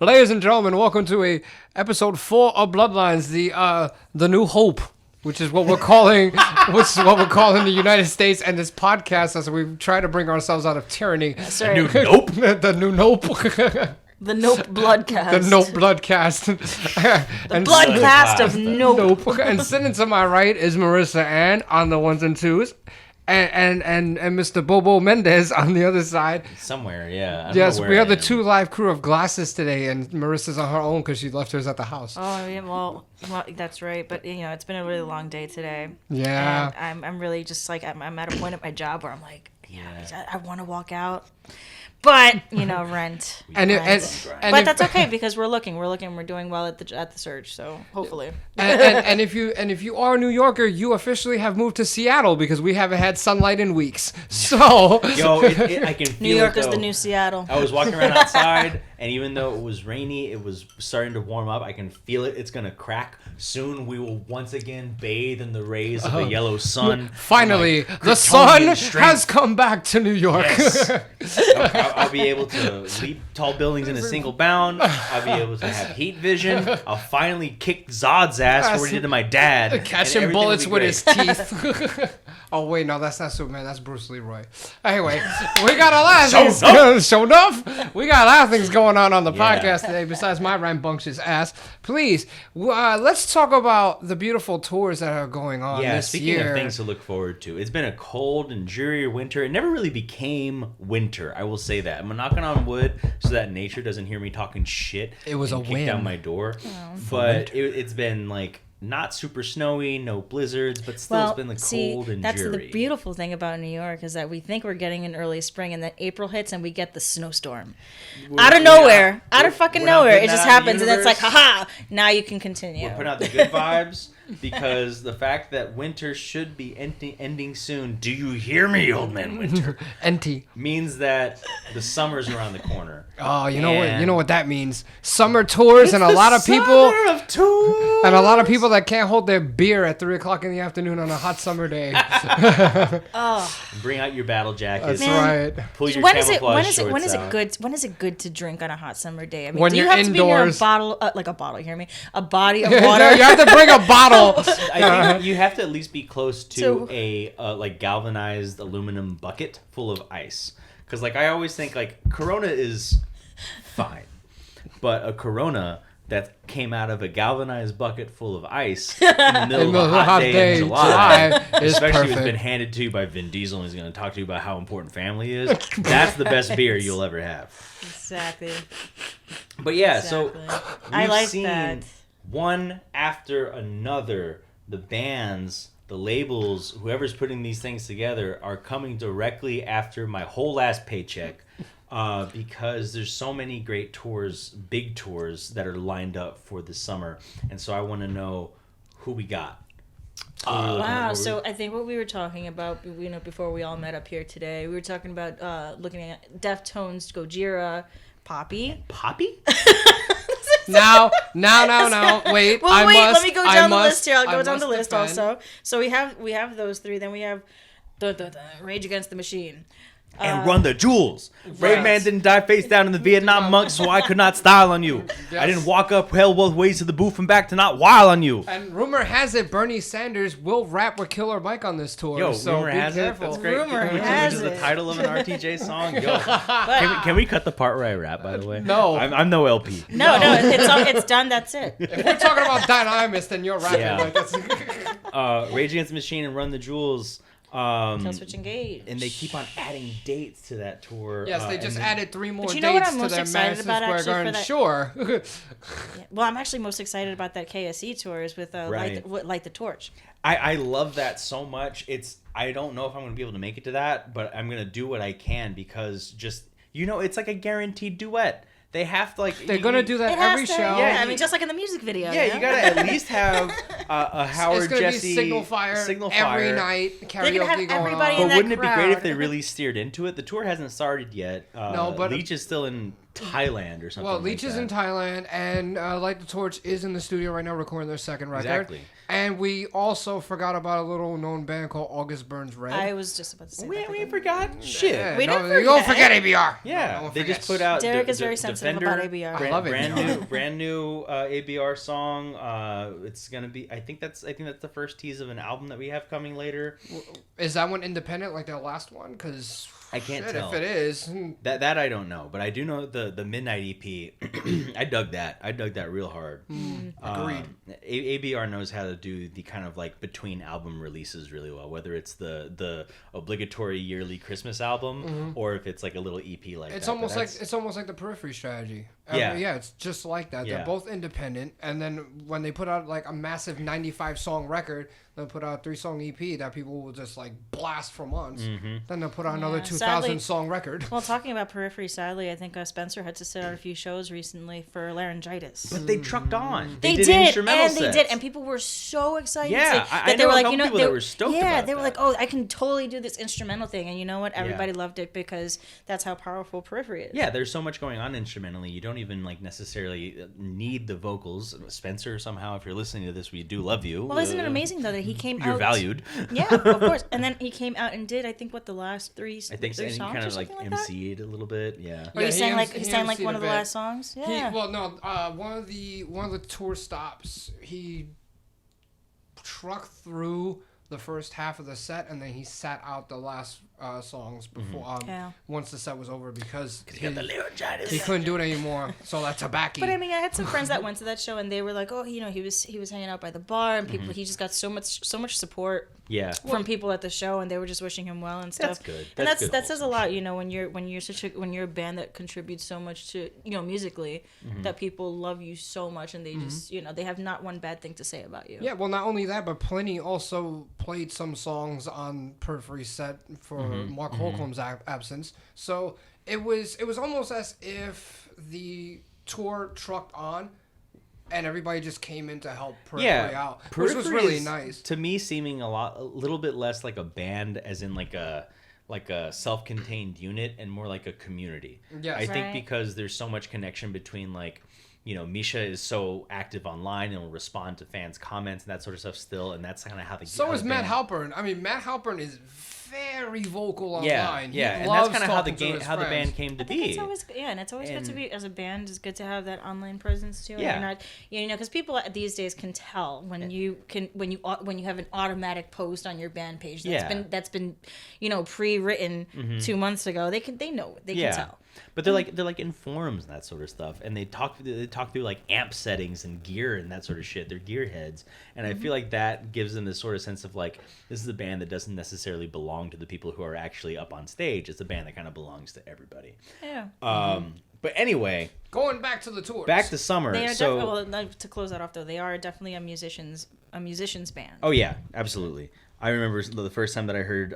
Ladies and gentlemen, welcome to episode 4 of Bloodlines, the new hope, which is what we're calling the United States and this podcast as we try to bring ourselves out of tyranny. That's right. The new nope. The Nope Bloodcast. The Nope Bloodcast. The Bloodcast of Nope. And sitting to my right is Marissa Ann on the ones and twos. And Mr. Bobo Mendez on the other side. Somewhere, yeah. Yes, we are the two live crew of glasses today, and Marissa's on her own because she left hers at the house. Oh, yeah, well, that's right. But, it's been a really long day today. Yeah. And I'm really just like, I'm at a point at my job where I'm like, I want to walk out. But, rent. But that's okay because we're doing well at the surge, so hopefully. And if you are a New Yorker, you officially have moved to Seattle because we haven't had sunlight in weeks. So I can feel New York it, is the new Seattle. I was walking around outside, and even though it was rainy, it was starting to warm up. I can feel it. It's gonna crack. Soon we will once again bathe in the rays of the yellow sun. Finally, the sun has come back to New York. Yes. I'll be able to leap tall buildings in a single bound. I'll be able to have heat vision. I'll finally kick Zod's ass for what he did to my dad. Catching bullets with his teeth. Oh, wait, no, that's not Superman. That's Bruce Leroy. Anyway, we got a lot of things. Show enough. We got a lot of things going on the podcast today besides my rambunctious ass. Please, let's talk about the beautiful tours that are going on this year. Speaking of things to look forward to, it's been a cold and dreary winter. It never really became winter, I will say that. I'm knocking on wood so that nature doesn't hear me talking shit. It was a kick win. Down my door. But it's been like not super snowy, no blizzards, but still it's been cold and that's dreary. The beautiful thing about New York is that we think we're getting an early spring, and then April hits and we get the snowstorm. Out of nowhere. Out of fucking nowhere. It just happens, and it's like, haha, now you can continue. We're putting out the good vibes because the fact that winter should be ending soon, do you hear me, old man winter? Means that the summer's around the corner. Oh, you know what that means? Summer tours and a lot of people that can't hold their beer at 3:00 in the afternoon on a hot summer day. Bring out your battle jackets. That's right. Pull your when camouflage is shorts it out. good? When is it good to drink on a hot summer day? I mean, when do you you're have to be near a indoors. bottle, like a bottle? You hear me? A body of water. You have to bring a bottle. I think you have to at least be close to a galvanized aluminum bucket full of ice. Because I always think Corona is fine, but a Corona that came out of a galvanized bucket full of ice in the middle of a hot day in July especially if it's been handed to you by Vin Diesel and he's going to talk to you about how important family is, that's the best beer you'll ever have. Exactly. But yeah, exactly. So I like seen that. One after another, the bands, the labels, whoever's putting these things together are coming directly after my whole last paycheck. Because there's so many great tours, big tours that are lined up for the summer, and so I want to know who we got. Wow! So I think what we were talking about, before we all met up here today, we were talking about looking at Deftones, Gojira, Poppy. Poppy? Now. Wait. Well, let me go down the list here. I'll go down the list defend. also. So we have those three. Then we have the Rage Against the Machine. And Run the Jewels. Brave man didn't die face down in the Vietnam monk, so I could not style on you. Yes. I didn't walk up hell both ways to the booth and back to not while on you. And rumor has it Bernie Sanders will rap with Killer Mike on this tour. Yo, so rumor has careful. it. That's great. Rumor has Which it. is the title of an RTJ song. Yo, can we cut the part where I rap? By the way, no. I'm no LP. No, it's done. That's it. If we're talking about Dynamis, then you're rapping. Yeah. Rage Against the Machine and Run the Jewels. Kill Switch Engage. And they keep on adding dates to that tour. Yes, they just added 3 more dates I'm to their Madison about, Square Garden. for that? Sure. Well, I'm actually most excited about that KSE tours with Light the Torch. I love that so much. I don't know if I'm going to be able to make it to that, but I'm going to do what I can because it's like a guaranteed duet. They have to They're gonna do that every show. Yeah, I mean, just like in the music video. Yeah, you gotta at least have a Howard it's gonna Jesse be Signal Fire every night. Karaoke gonna have going everybody on. in But that wouldn't it be great if crowd. they really steered into it? The tour hasn't started yet. No, but Leech is still in Thailand or something. Well, Leech is in Thailand, and Light the Torch is in the studio right now recording their second record. Exactly. And we also forgot about a little known band called August Burns Red. I was just about to say that. We forgot shit. Yeah, We didn't You don't forget. forget ABR. Yeah, No, they forget. just put out. Derek is very sensitive about ABR. I love it. Brand new ABR song. It's gonna be. I think that's the first tease of an album that we have coming later. Is that one independent like that last one? Because I can't tell. if it is. That I don't know, but I do know the Midnight EP. I dug that. I dug that real hard. Agreed. ABR knows how to do the kind of like between album releases really well. Whether it's the obligatory yearly Christmas album or if it's like a little EP like It's that. almost like the Periphery strategy. Yeah. It's just like that. Yeah. They're both independent, and then when they put out like a massive 95 song record, they'll put out a 3-song EP that people will just like blast for months. Then they'll put out another 2,000 song record. Well, talking about Periphery, sadly, I think Spencer had to sit out a few shows recently for laryngitis. But they trucked on. They did did, instrumental and they sent. did, and people were so excited. Yeah, that I they know were a like, couple you know, people that were stoked yeah, about they were that. like, oh, I can totally do this instrumental thing, and you know what? Everybody loved it because that's how powerful Periphery is. Yeah, there's so much going on instrumentally. You don't even like necessarily need the vocals. Spencer, somehow, if you're listening to this, we do love you. Well, isn't it amazing though that he came out? You're valued. Yeah, of course. And then he came out and did, I think, the last three. I think so, and he songs kind or of like something that? MC'd a little bit. Yeah. Or Yeah, he sang like MC'd one a of the bit. last songs. Yeah. One of the tour stops, he trucked through the first half of the set, and then he sat out the last songs before once the set was over because he couldn't do it anymore. So that's tobacco. But I mean, I had some friends that went to that show, and they were like, "Oh, you know, he was hanging out by the bar, and people, he just got so much support." Yeah. From people at the show, and they were just wishing him well and stuff. That's good. And That's good, that says a lot, you know, when you're a band that contributes so much to, you know, musically, that people love you so much, and they just, you know, they have not one bad thing to say about you. Yeah, well, not only that, but Plenty also played some songs on Periphery set for Mark Holcomb's absence. So it was almost as if the tour trucked on, and everybody just came in to help Periphery out, which was really nice. To me, seeming a little bit less like a band, as in like a self-contained unit, and more like a community. Yes. I think Right. because there's so much connection between like, you know, Misha is so active online and will respond to fans' comments and that sort of stuff still, and that's kind of how the So how is the Matt band- Halpern. I mean, Matt Halpern is very vocal Yeah, online. yeah, He and that's loves kind of how the talking to game, his how the friends. band came to I think be. it's always good to be, as a band, it's good to have that online presence too. Yeah. And you're not, you know, because people these days can tell when you have an automatic post on your band page that's been you know, pre-written 2 months ago. They can tell. But they're like in forums and that sort of stuff, and they talk through like amp settings and gear and that sort of shit. They're gearheads, and I feel like that gives them this sort of sense of like, this is a band that doesn't necessarily belong to the people who are actually up on stage. It's a band that kind of belongs to everybody. Yeah. But anyway, Going back to the tours. back to summer. They are So to close that off though, they are definitely a musician's band. oh yeah, absolutely. I remember the first time that I heard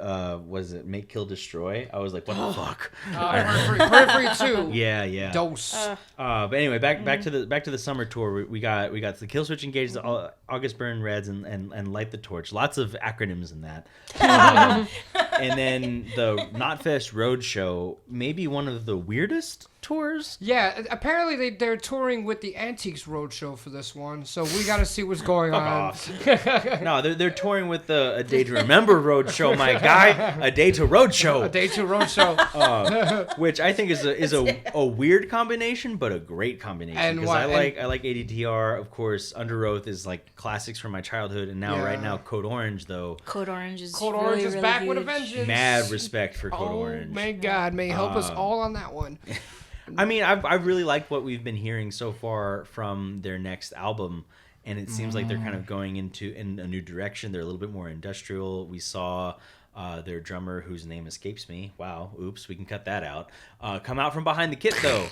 was it Make Kill Destroy. I was like, what the fuck? Periphery 2. Yeah. Dose. But anyway, back to the summer tour. We got the Killswitch Engage, the August Burn Reds, and Light the Torch. Lots of acronyms in that. And then the Knotfest Roadshow, maybe one of the weirdest tours. Yeah, apparently they're touring with the Antiques Roadshow for this one, so we got to see what's going on. No, they're touring with A Day to Remember Roadshow, my guy. A Day to Roadshow. A Day to Roadshow. Which I think is a weird combination, but a great combination. And Because what- I like ADTR, of course. Under Oath is like classics from my childhood, and now right now Code Orange though. Code Orange is Code really, Orange is really back huge. with a vengeance. Mad respect for Code Oh, Orange. may God, may help us all on that one. I mean, I've really liked what we've been hearing so far from their next album, and it seems like they're kind of going in a new direction. They're a little bit more industrial. We saw their drummer, whose name escapes me. Wow, oops, we can cut that out. Come out from behind the kit though,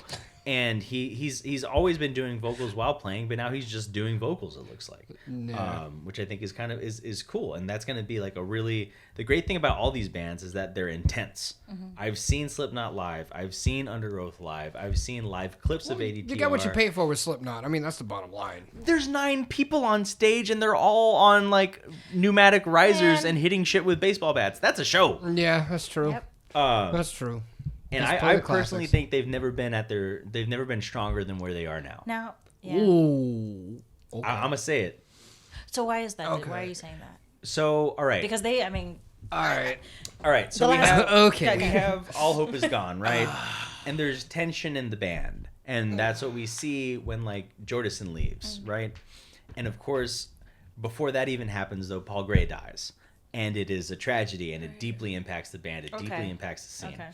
And he's always been doing vocals while playing, but now he's just doing vocals, it looks like. Yeah. Which I think is kind of is cool. And that's going to be like the great thing about all these bands is that they're intense. I've seen Slipknot live. I've seen Under Oath live. I've seen live clips of ADTR. You get what you pay for with Slipknot. I mean, that's the bottom line. There's 9 people on stage and they're all on like pneumatic risers and hitting shit with baseball bats. That's a show. Yeah, that's true. Yep. That's true. And I personally think they've never been stronger than where they are now. Now, yeah. Ooh. Okay. I'm gonna say it. So why is that? Okay. Why are you saying that? So all right. Because all right. So we have All Hope Is Gone, right? And there's tension in the band, and that's what we see when like Jordison leaves, right? And of course, before that even happens, though, Paul Gray dies, and it is a tragedy, and it deeply impacts the band. It deeply impacts the scene. Okay.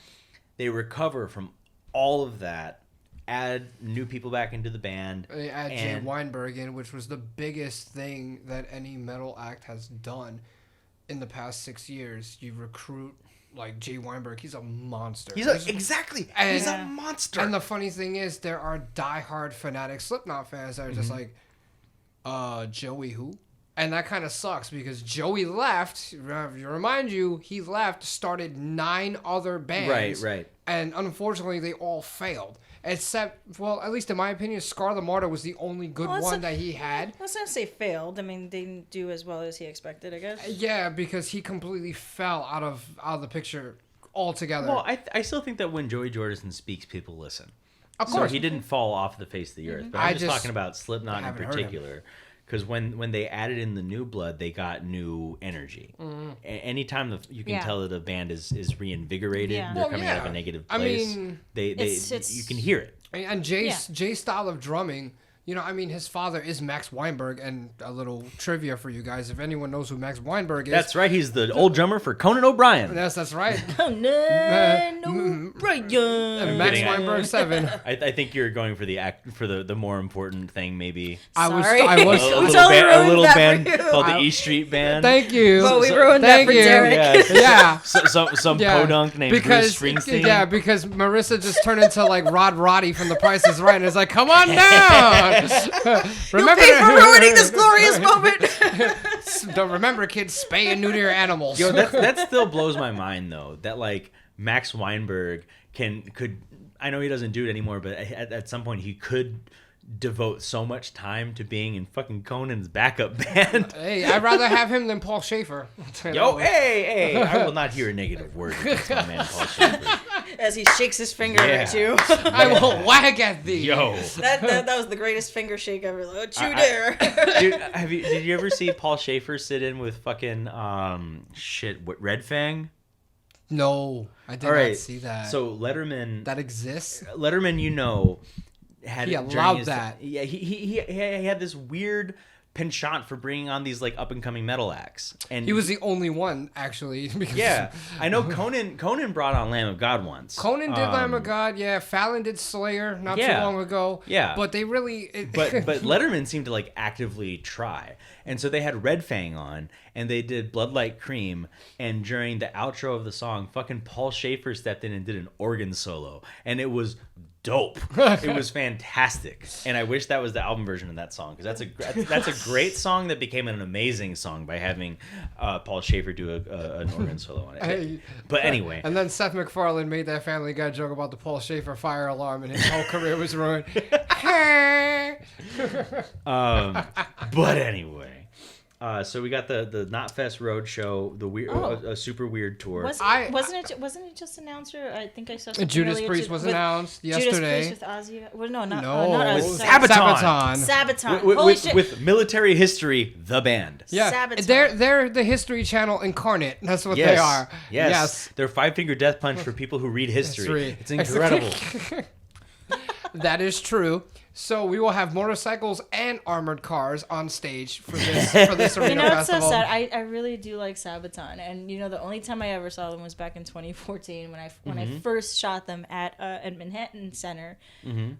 They recover from all of that, add new people back into the band. They add Jay Weinberg in, which was the biggest thing that any metal act has done in the past 6 years. You recruit like Jay Weinberg. He's a monster. He's a monster. And the funny thing is, there are diehard fanatic Slipknot fans that are just like, Joey who? And that kind of sucks because Joey left. Remind you, he left, started 9 other bands. Right. And unfortunately, they all failed. Except, well, at least in my opinion, Scar the Martyr was the only good one that he had. I was going to say failed. I mean, they didn't do as well as he expected, I guess. Yeah, because he completely fell out of the picture altogether. Well, I still think that when Joey Jordison speaks, people listen. Of course. So he didn't fall off the face of the earth. But I'm just talking about Slipknot in particular. Because when they added in the new blood, they got new energy. Anytime you can tell that a band is reinvigorated, they're coming out of a negative place. I mean, you can hear it. And Jay's style of drumming, his father is Max Weinberg. And a little trivia for you guys, if anyone knows who Max Weinberg is. That's right, he's the old drummer for Conan O'Brien. Yes, that's right. Conan O'Brien. Max Weinberg 7. I think you're going for the more important thing, maybe. I was a little band called the E Street Band. Thank you. Well, we ruined that for Derek. Yeah. Some podunk named Bruce Springsteen. Yeah, because Marissa just turned into like Rod Roddy from The Price is Right, and it's like, come on down. Remember, you pay for ruining this glorious moment. Don't remember, kids, spay and neuter your animals. Yo, that still blows my mind though. That like Max Weinberg could. I know he doesn't do it anymore, but at some point he could devote so much time to being in fucking Conan's backup band. Hey, I'd rather have him than Paul Schaefer. Yo, hey, I will not hear a negative word against my man Paul Schaefer. As he shakes his finger at you. I will whack at thee. Yo. That was the greatest finger shake ever. Don't you dare. Dude, did you ever see Paul Schaefer sit in with fucking Red Fang? No, I did not see that. So Letterman. That exists? Letterman, he allowed that. Yeah, he had this weird penchant for bringing on these like up and coming metal acts, and he was the only one actually. Yeah, I know Conan brought on Lamb of God once. Conan did Lamb of God. Yeah, Fallon did Slayer not too long ago. Yeah, but they really. But Letterman seemed to like actively try, and so they had Red Fang on, and they did Blood Like Cream, and during the outro of the song, fucking Paul Schaefer stepped in and did an organ solo, and it was dope. It was fantastic, and I wish that was the album version of that song, because that's a great song that became an amazing song by having Paul Schaefer do an organ solo on it. But anyway, and then Seth MacFarlane made that Family Guy joke about the Paul Schaefer fire alarm, and his whole career was ruined. But anyway. So we got the Knotfest Road Show, a super weird tour. Wasn't it just announced? I think I saw something Judas Priest was announced yesterday. Judas Priest with Ozzy. Well, not Sabaton. Holy shit. With military history, the band. Yeah, Sabaton. They're the History Channel incarnate. That's what they are. Yes. They're Five Finger Death Punch for people who read history. It's incredible. That is true. So we will have motorcycles and armored cars on stage for this arena festival. It's so sad. I really do like Sabaton, and the only time I ever saw them was back in 2014 when I first shot them at Manhattan Center,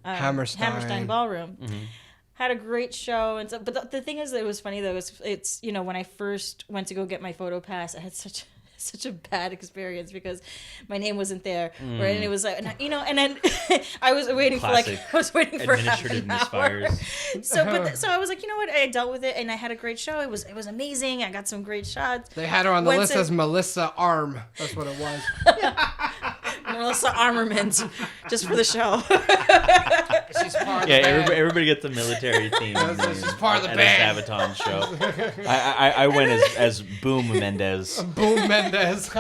Hammerstein Ballroom. Had a great show and stuff. But the thing is, it was funny though. It's when I first went to go get my photo pass, I had such such a bad experience because my name wasn't there, right? And it was like, and then I was waiting Classic for administrative misfires. So I was like, you know what? I dealt with it, and I had a great show. It was amazing. I got some great shots. They had her on the list as Melissa Arm. That's what it was. Melissa Armament, just for the show. She's part of the band. Everybody gets the military theme. She's part of the at band. a Sabaton show. I went as Boom Mendez. Boom Mendez.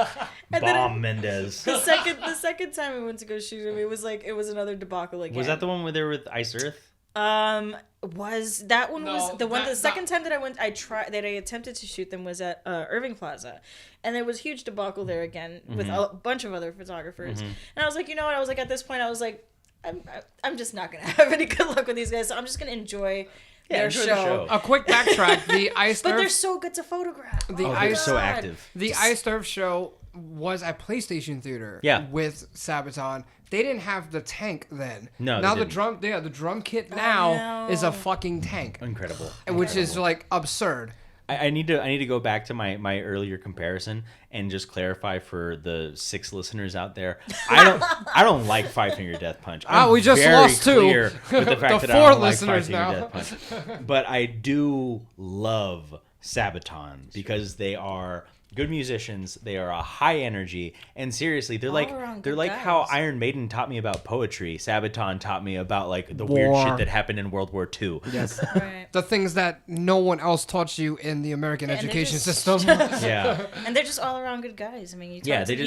Bomb Mendez. The second time I went to go shoot him, it was another debacle again. Was that the one where they were with Ice Earth? Was that one? Was the one? The second time that I attempted to shoot them was at Irving Plaza, and there was huge debacle there again with a bunch of other photographers. And I was like, you know what? I was like, at this point, I was like, I'm just not gonna have any good luck with these guys. So I'm just gonna enjoy their show. A quick backtrack: the Ice but Earth, they're so good to photograph. They're so active. The Ice Earth show was at PlayStation Theater. Yeah. With Sabaton. They didn't have the tank then. No, now they the drum kit now is a fucking tank. Incredible. Which is like absurd. I need to go back to my earlier comparison and just clarify for the 6 listeners out there. I don't like Five Finger Death Punch. We just lost 2. With the fact the that 4 I don't listeners like Five now. Finger Death Punch. But I do love Sabaton because they are good musicians. They are a high energy, and seriously, they're like how Iron Maiden taught me about poetry. Sabaton taught me about like the weird shit that happened in World War II. Yes, right. The things that no one else taught you in the American education system. Yeah, and they're just all around good guys. I mean, you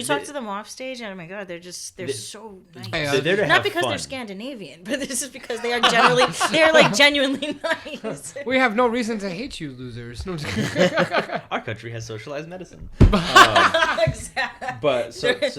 talk to them off stage, and oh my god, they're so nice. They're there to Not have because fun. they're Scandinavian, but this is because they are genuinely nice. We have no reason to hate you, losers. No, our country has socialized medicine. Exactly. But so that's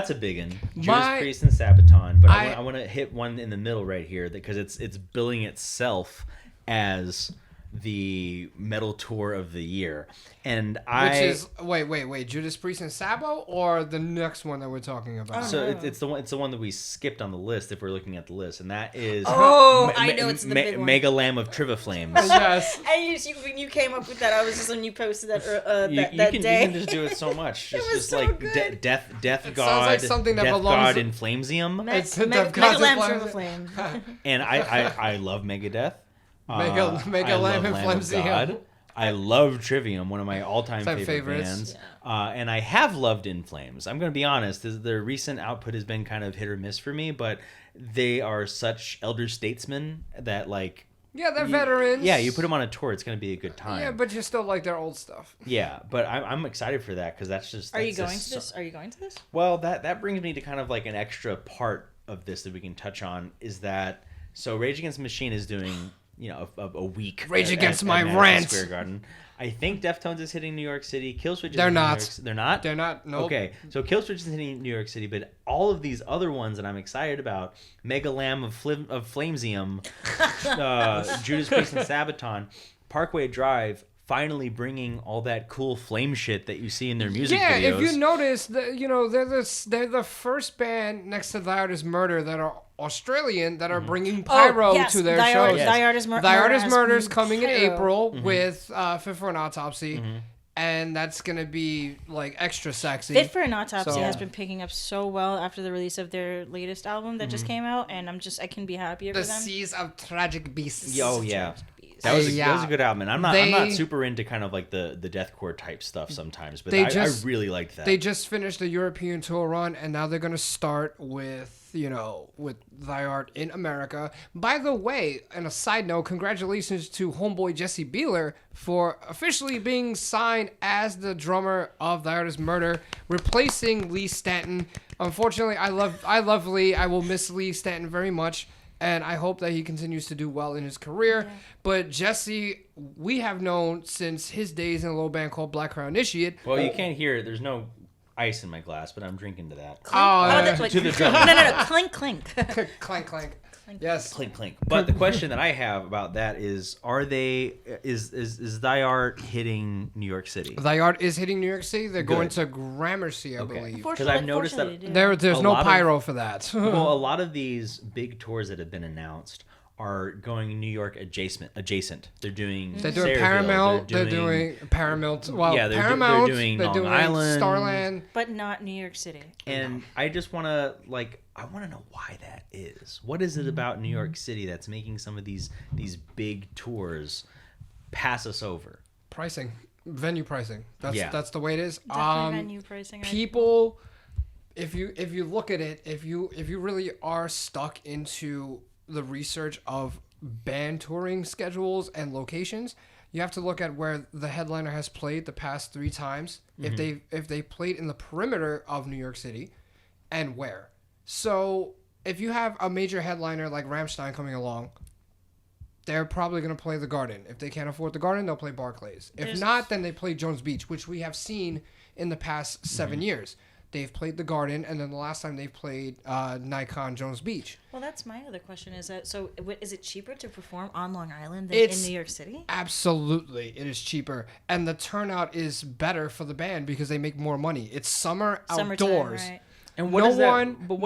a big one. Judas Priest and Sabaton. But I want to hit one in the middle right here because it's billing itself as the metal tour of the year, and which is wait Judas Priest and Sabo or the next one that we're talking about. So it's the one that we skipped on the list if we're looking at the list, and that is I know it's the big one. MegaLambTriviFlames. Yes. And when you came up with that, I was just when you posted that that you day. You can just do it so much. Just, was just so like good. death it god. Sounds like something that death belongs god in Flamesium. MegaLambTriviFlames. And I love Megadeth. MegaLambTriviFlames. I love Trivium, one of my all-time favorite bands. Yeah. And I have loved In Flames. I'm going to be honest. Their recent output has been kind of hit or miss for me, but they are such elder statesmen that like... Yeah, they're veterans. Yeah, you put them on a tour, it's going to be a good time. Yeah, but you still like their old stuff. Yeah, but I'm excited for that because that's just... Are you going to this? Are you going to this? Well, that brings me to kind of like an extra part of this that we can touch on is that... So Rage Against the Machine is doing... a week. Rage Against my Madison rant. Square Garden. I think Deftones is hitting New York City. Killswitch is They're hitting not. New York, they're not? They're not. Nope. Okay, so Killswitch is hitting New York City, but all of these other ones that I'm excited about, Mega Lamb of Flamesium, Judas Priest and Sabaton, Parkway Drive, finally bringing all that cool flame shit that you see in their music videos. Yeah, if you notice, they're the first band next to Thy Art Is Murder that are Australian that are bringing pyro to their shows. Thy Art Is Murder is coming in April with Fit for an Autopsy. And that's going to be like extra sexy. Fit for an Autopsy has been picking up so well after the release of their latest album that just came out, and I can be happier for them. The Seas of Tragic Beasts. Oh yeah. That was a good album, and I'm not super into kind of like the deathcore type stuff sometimes, but I really liked that. They just finished a European tour run, and now they're gonna start with Thy Art in America. By the way, and a side note, congratulations to homeboy Jesse Beeler for officially being signed as the drummer of Thy Art Is Murder, replacing Lee Stanton. Unfortunately, I love Lee. I will miss Lee Stanton very much. And I hope that he continues to do well in his career. Yeah. But Jesse, we have known since his days in a little band called Black Crown Initiate. Well, you can't hear it. There's no ice in my glass, but I'm drinking to that. That's like, no. Clink, clink. Clank, clink. Yes. Clink, clink. But the question that I have about that is, is Thy Art hitting New York City? Thy Art is hitting New York City. They're going to Gramercy, I believe. Because I've noticed that there's no pyro for that. Well, a lot of these big tours that have been announced are going New York adjacent. They're doing Paramount. They're doing Paramount. Well, yeah, Paramount. They're doing Long Island, Starland, but not New York City. And I just want to know why that is. What is it about New York City that's making some of these big tours pass us over? Pricing, venue pricing. That's the way it is. Definitely venue pricing. People, if you look at it, if you really are stuck into the research of band touring schedules and locations, you have to look at where the headliner has played the past 3 times. Mm-hmm. If they played in the perimeter of New York City, and where. So if you have a major headliner like Rammstein coming along, they're probably going to play the Garden. If they can't afford the Garden, they'll play Barclays. If not, then they play Jones Beach, which we have seen in the past 7 years. They've played the Garden, and then the last time they played Nikon Jones Beach. Well, that's my other question. Is it cheaper to perform on Long Island than in New York City? Absolutely, it is cheaper, and the turnout is better for the band because they make more money. It's summertime, outdoors, right. And what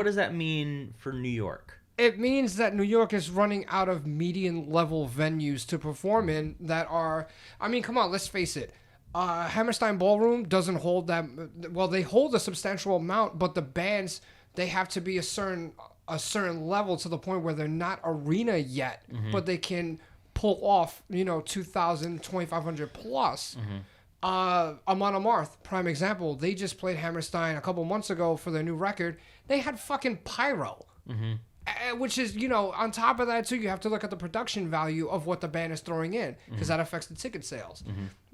does that mean for New York? It means that New York is running out of median level venues to perform in that are. I mean, come on, let's face it. Hammerstein Ballroom doesn't hold that. Well, they hold a substantial amount, but the bands, they have to be a certain level to the point where they're not arena yet, but they can pull off 2,000, 2,500 plus. Amon Amarth, prime example. They just played Hammerstein a couple months ago for their new record. They had fucking pyro. Which is, on top of that too, you have to look at the production value of what the band is throwing in, because that affects the ticket sales.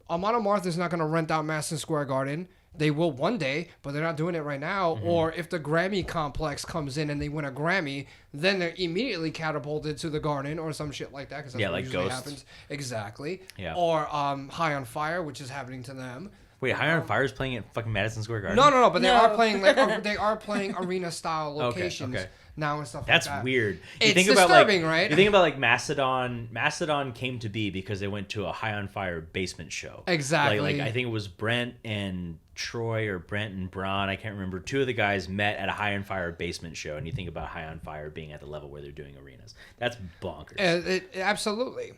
Amon Amarth is not going to rent out Madison Square Garden. They will one day, but they're not doing it right now. Or if the Grammy complex comes in and they win a Grammy, then they're immediately catapulted to the Garden or some shit like that. Because that's what usually Ghosts. happens. Exactly. Yeah. Or High on Fire, which is happening to them. Wait, High on Fire is playing at fucking Madison Square Garden? No, but they are playing they are playing arena style locations now and stuff like that. That's weird. It's disturbing, right? You think about Macedon. Macedon came to be because they went to a High on Fire basement show. Exactly. Like I think it was Brent and Troy or Brent and Braun, I can't remember. 2 of the guys met at a High on Fire basement show, and you think about High on Fire being at the level where they're doing arenas. That's bonkers. Absolutely.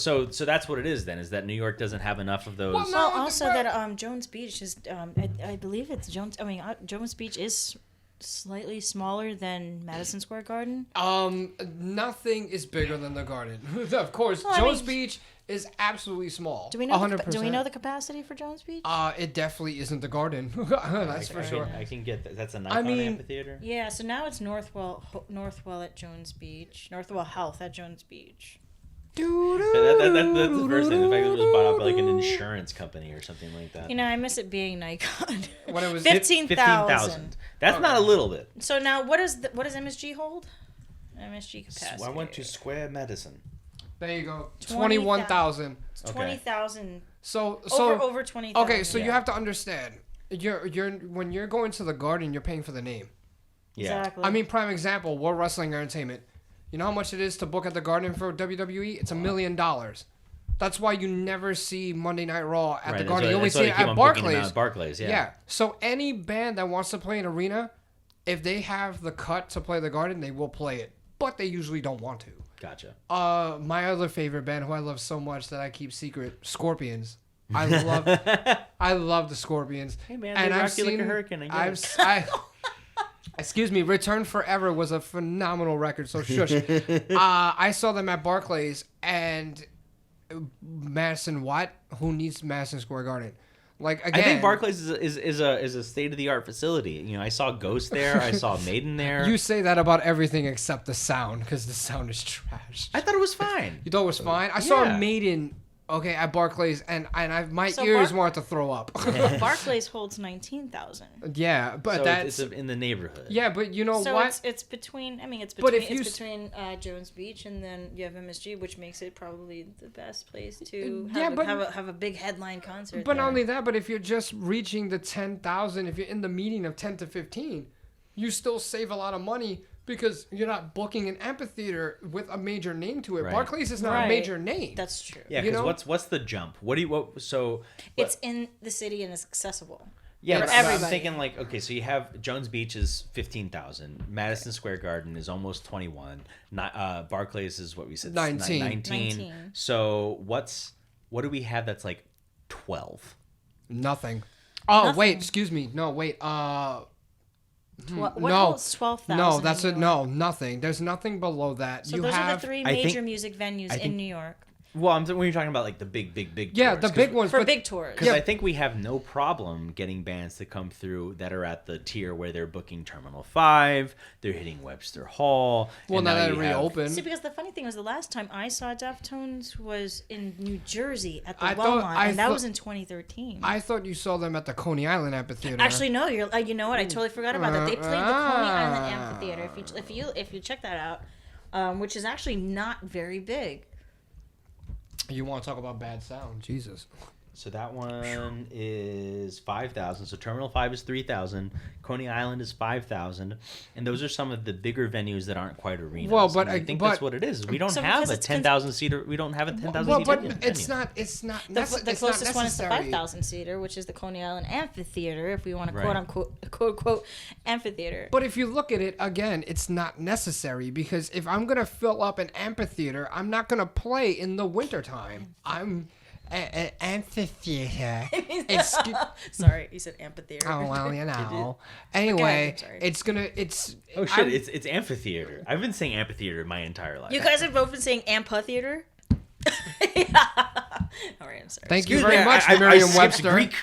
So that's what it is then, is that New York doesn't have enough of those. Well, also that Jones Beach is, I believe it's Jones. I mean, Jones Beach is slightly smaller than Madison Square Garden. Nothing is bigger than the Garden. Of course, Jones Beach is absolutely small. Do we know 100%. Do we know the capacity for Jones Beach? It definitely isn't the Garden. That's for sure. I can get that. That's a Nikon amphitheater. Yeah. So now it's Northwell at Jones Beach. Northwell Health at Jones Beach. That's the first thing. The fact that it was bought out by like an insurance company or something like that. I miss it being Nikon. When it was 15,000. That's not a little bit. So now, what does MSG hold? MSG capacity. I went to Square Medicine. There you go. 21,000. 20,000. So over 20,000. Okay, so you have to understand. When you're going to the Garden, you're paying for the name. Yeah. Exactly. I mean, prime example, World Wrestling Entertainment. You know how much it is to book at the Garden for WWE? It's $1 million. That's why you never see Monday Night Raw at the Garden. You only see it at Barclays. Barclays, yeah. So any band that wants to play an arena, if they have the cut to play the Garden, they will play it. But they usually don't want to. Gotcha. My other favorite band, who I love so much that I keep secret, Scorpions. I love the Scorpions. Hey man, they rock you like a hurricane. Excuse me, Return Forever was a phenomenal record, so shush. I saw them at Barclays, and Madison Watt, who needs Madison Square Garden? Like, again, I think Barclays is a state of the art facility. I saw Ghost there. I saw Maiden there. You say that about everything except the sound, because the sound is trash. I thought it was fine. You thought it was fine? I saw Maiden. Okay, at Barclays, and my ears wanted to throw up. Barclays holds 19,000. Yeah, but it's in the neighborhood. Yeah, but you know what? So it's between. I mean, it's between Jones Beach, and then you have MSG, which makes it probably the best place to have a big headline concert. But not only that, but if you're just reaching the 10,000, if you're in the median of 10 to 15, you still save a lot of money. Because you're not booking an amphitheater with a major name to it. Right. Barclays is not a major name. That's true. Yeah, because what's the jump? It's in the city and it's accessible. Yeah, for but everybody. I'm thinking like, okay, so you have Jones Beach is 15,000, Madison Square Garden is almost 21, Barclays is what we said 19. So what do we have that's like 12? Nothing. Oh Nothing. wait, excuse me. No, wait. What no, holds 12,000? no, that's it. No, nothing. There's nothing below that. So those are the three major music venues in New York. Well, when you're talking about like the big yeah, tours, the big ones for big tours. Because I think we have no problem getting bands to come through that are at the tier where they're booking Terminal 5, they're hitting Webster Hall. Well, now that it reopened. See, because the funny thing was the last time I saw Deftones was in New Jersey at the Wellmont, and that was in 2013. I thought you saw them at the Coney Island Amphitheater. Actually, no. You know what? I totally forgot about that. They played the Coney Island Amphitheater. If you check that out, which is actually not very big. You want to talk about bad sound? Jesus. So that one is 5,000. So Terminal 5 is 3,000. Coney Island is 5,000. And those are some of the bigger venues that aren't quite arenas. Well, but I think that's what it is. We don't have a 10,000 seater. We don't have a 10,000 seater. Well, but venue. it's not. The closest one is the 5,000 seater, which is the Coney Island Amphitheater, if we want to quote unquote amphitheater. But if you look at it again, it's not necessary because if I'm gonna fill up an amphitheater, I'm not gonna play in the wintertime. I'm amphitheater. Sorry, you said amphitheater. Oh well, you know. Anyway, it's oh shit! It's amphitheater. I've been saying amphitheater my entire life. You guys have both been saying amphitheater. Yeah. All right, I'm sorry. Thank you very much, Merriam-Webster. Greek.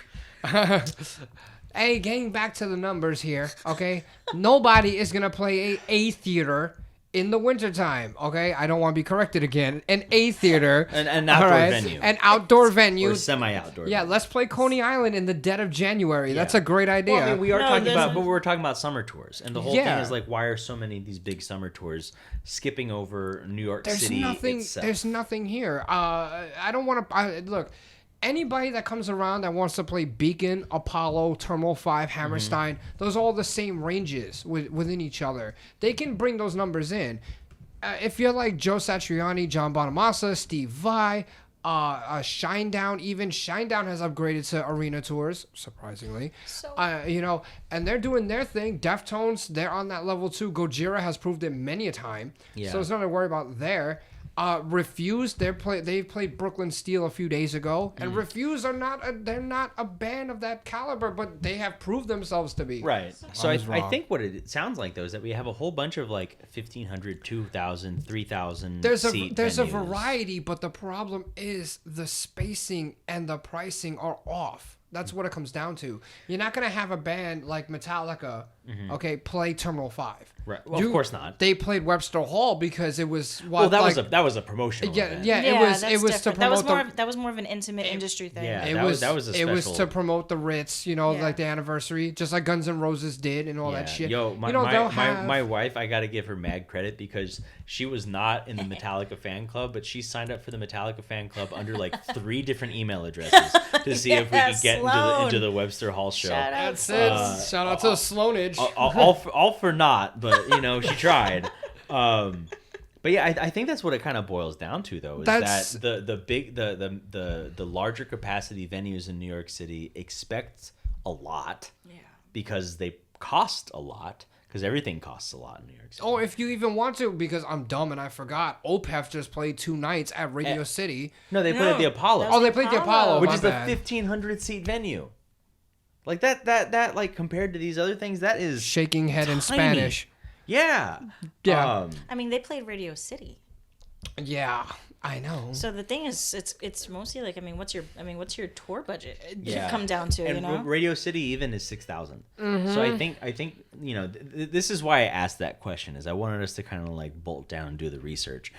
Hey, getting back to the numbers here, okay? Nobody is gonna play a theater in the wintertime, okay? I don't want to be corrected again. An A theater. An outdoor venue. An outdoor venue. Or semi-outdoor Yeah, venue. let's play Coney Island in the dead of January. Yeah. That's a great idea. Well, I mean, we were talking about summer tours. And the whole thing is like, why are so many of these big summer tours skipping over New York City itself? There's nothing here. I don't want to... Look, anybody that comes around that wants to play Beacon, Apollo, Terminal 5, Hammerstein, those are all the same ranges within each other. They can bring those numbers in. If you're like Joe Satriani, John Bonamassa, Steve Vai, Shinedown, even Shinedown has upgraded to arena tours, surprisingly. So, and they're doing their thing. Deftones, they're on that level too. Gojira has proved it many a time. Yeah. So it's not to worry about there. Refuse, they played Brooklyn Steel a few days ago, and Refuse are not a band of that caliber, but they have proved themselves to be. Right. So I think what it sounds like though is that we have a whole bunch of like 1,500, 2,000, 3,000 There's venues. a variety, but the problem is the spacing and the pricing are off. That's what it comes down to. You're not going to have a band like Metallica, play Terminal 5. Right. Well, of course not. They played Webster Hall because it was that was a promotional event. It was to promote that was more of an intimate industry thing. Yeah, it was a special. It was to promote the Ritz, like the anniversary, just like Guns N' Roses did and all that shit. Yo, my wife, I got to give her mad credit because she was not in the Metallica fan club, but she signed up for the Metallica fan club under like 3 different email addresses to see if we could get into the Webster Hall show. That's it. Shout out to the Sloanage. All for naught, but she tried. But yeah, I think that's what it kind of boils down to, though, is that the larger capacity venues in New York City expect a lot, because they cost a lot. Because everything costs a lot in New York City. Oh, if you even want to, because I'm dumb and I forgot. Opeth just played 2 nights at Radio City. No, they played at the Apollo. Oh, they played the Apollo, which is the 1,500 seat venue. Like that, like compared to these other things, that is shaking head tiny. In Spanish. Yeah. I mean, they played Radio City. Yeah, I know. So the thing is, it's mostly like, what's your tour budget? Yeah. Come down to, and Radio City even is 6,000. So I think this is why I asked that question, is I wanted us to kind of like bolt down and do the research,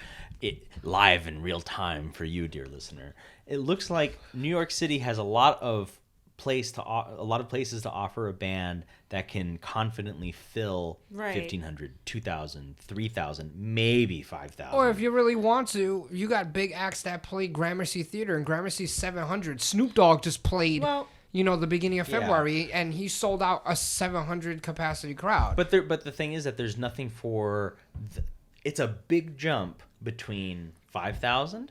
live in real time for you, dear listener. It looks like New York City has a lot of places to offer a band that can confidently fill 1,500, 2,000, 3,000, maybe 5,000. Or if you really want to, you got big acts that play Gramercy Theater, and Gramercy's 700. Snoop Dogg just played, the beginning of February, and he sold out a 700 capacity crowd. But the thing is that there's nothing for... it's a big jump between 5,000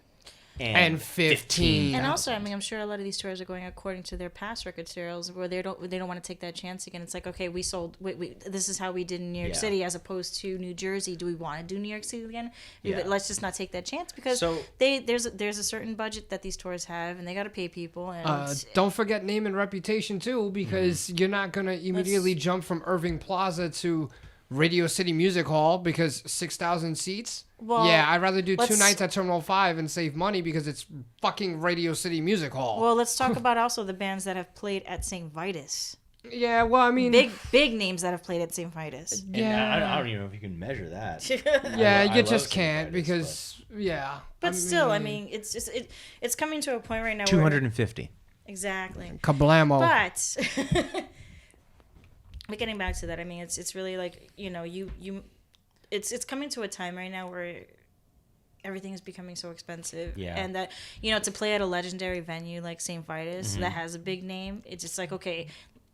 and 15. And also, I mean, I'm sure a lot of these tours are going according to their past record sales, where they don't want to take that chance again. It's like, okay, we sold. This is how we did in New York City, as opposed to New Jersey. Do we want to do New York City again? Let's just not take that chance, because there's a certain budget that these tours have, and they got to pay people. And don't forget name and reputation too, because you're not gonna immediately jump from Irving Plaza to Radio City Music Hall because 6,000 seats. Well, yeah, I'd rather do 2 nights at Terminal 5 and save money because it's fucking Radio City Music Hall. Well, let's talk about also the bands that have played at St. Vitus. Yeah, well, I mean... Big names that have played at St. Vitus. Yeah. I don't even know if you can measure that. Yeah, you just can't because, yeah. But still, I mean, it's coming to a point right now 250. Exactly. Kablamo. But... But getting back to that, I mean, it's really like, you know, it's coming to a time right now where everything is becoming so expensive. Yeah. And that, you know, to play at a legendary venue like St. Vitus that has a big name, it's just like, okay,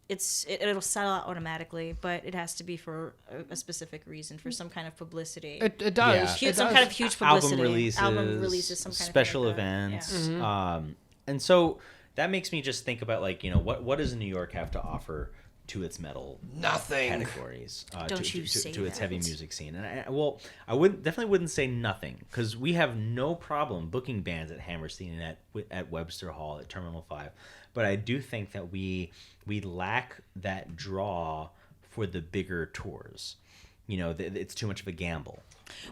it'll sell out automatically, but it has to be for a specific reason, for some kind of publicity. It does. Yeah. Some kind of huge publicity. Album releases, some kind special of events. Yeah. And so that makes me just think about, like, you know, what does New York have to offer to its metal categories, to its heavy music scene. And I definitely wouldn't say nothing, because we have no problem booking bands at Hammerstein and at Webster Hall, at Terminal 5. But I do think that we lack that draw for the bigger tours. You know, it's too much of a gamble.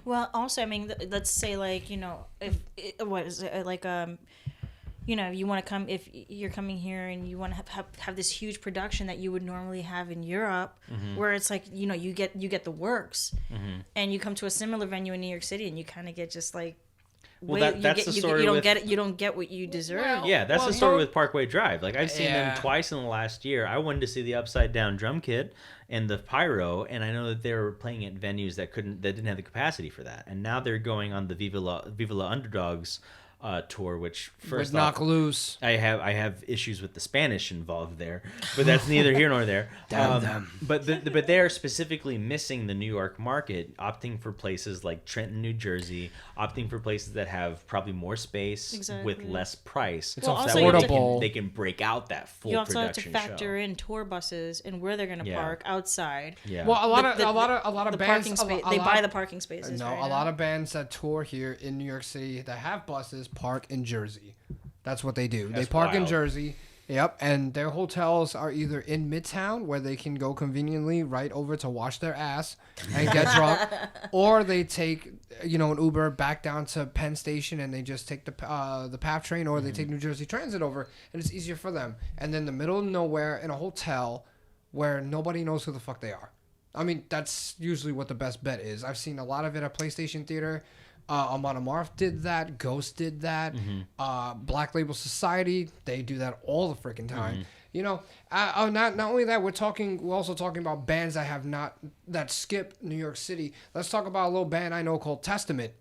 Well, also, I mean, let's say, like, you know, you know, you want to come, if you're coming here and you want to have this huge production that you would normally have in Europe, where it's like, you know, you get the works, and you come to a similar venue in New York City and you kind of get just like, that's the story. You don't get what you deserve. That's the story with Parkway Drive. Like, I've seen them twice in the last year. I wanted to see the Upside Down Drum Kit and the Pyro, and I know that they were playing at venues that didn't have the capacity for that, and now they're going on the Viva La Underdogs tour, which first knock loose. I have issues with the Spanish involved there, but that's neither here nor there. But they are specifically missing the New York market, opting for places like Trenton, New Jersey, opting for places that have probably more space with less price. It's affordable. They can break out that full production show. You also have to factor in tour buses and where they're going to park outside. Yeah. Well, a lot of bands they buy the parking spaces. No, a lot of bands that tour here in New York City that have buses park in Jersey. That's what they do. They park in Jersey. Yep, and their hotels are either in Midtown, where they can go conveniently right over to wash their ass and get drunk, or they take, you know, an Uber back down to Penn Station and they just take the PATH train, or they take New Jersey Transit over, and it's easier for them. And then the middle of nowhere in a hotel where nobody knows who the fuck they are. I mean, that's usually what the best bet is. I've seen a lot of it at PlayStation Theater. Amon Amarth did that. Ghost did that. Black Label Society, they do that all the freaking time. You know, not only that, we're also talking about bands that skip New York City. Let's talk about a little band I know called Testament.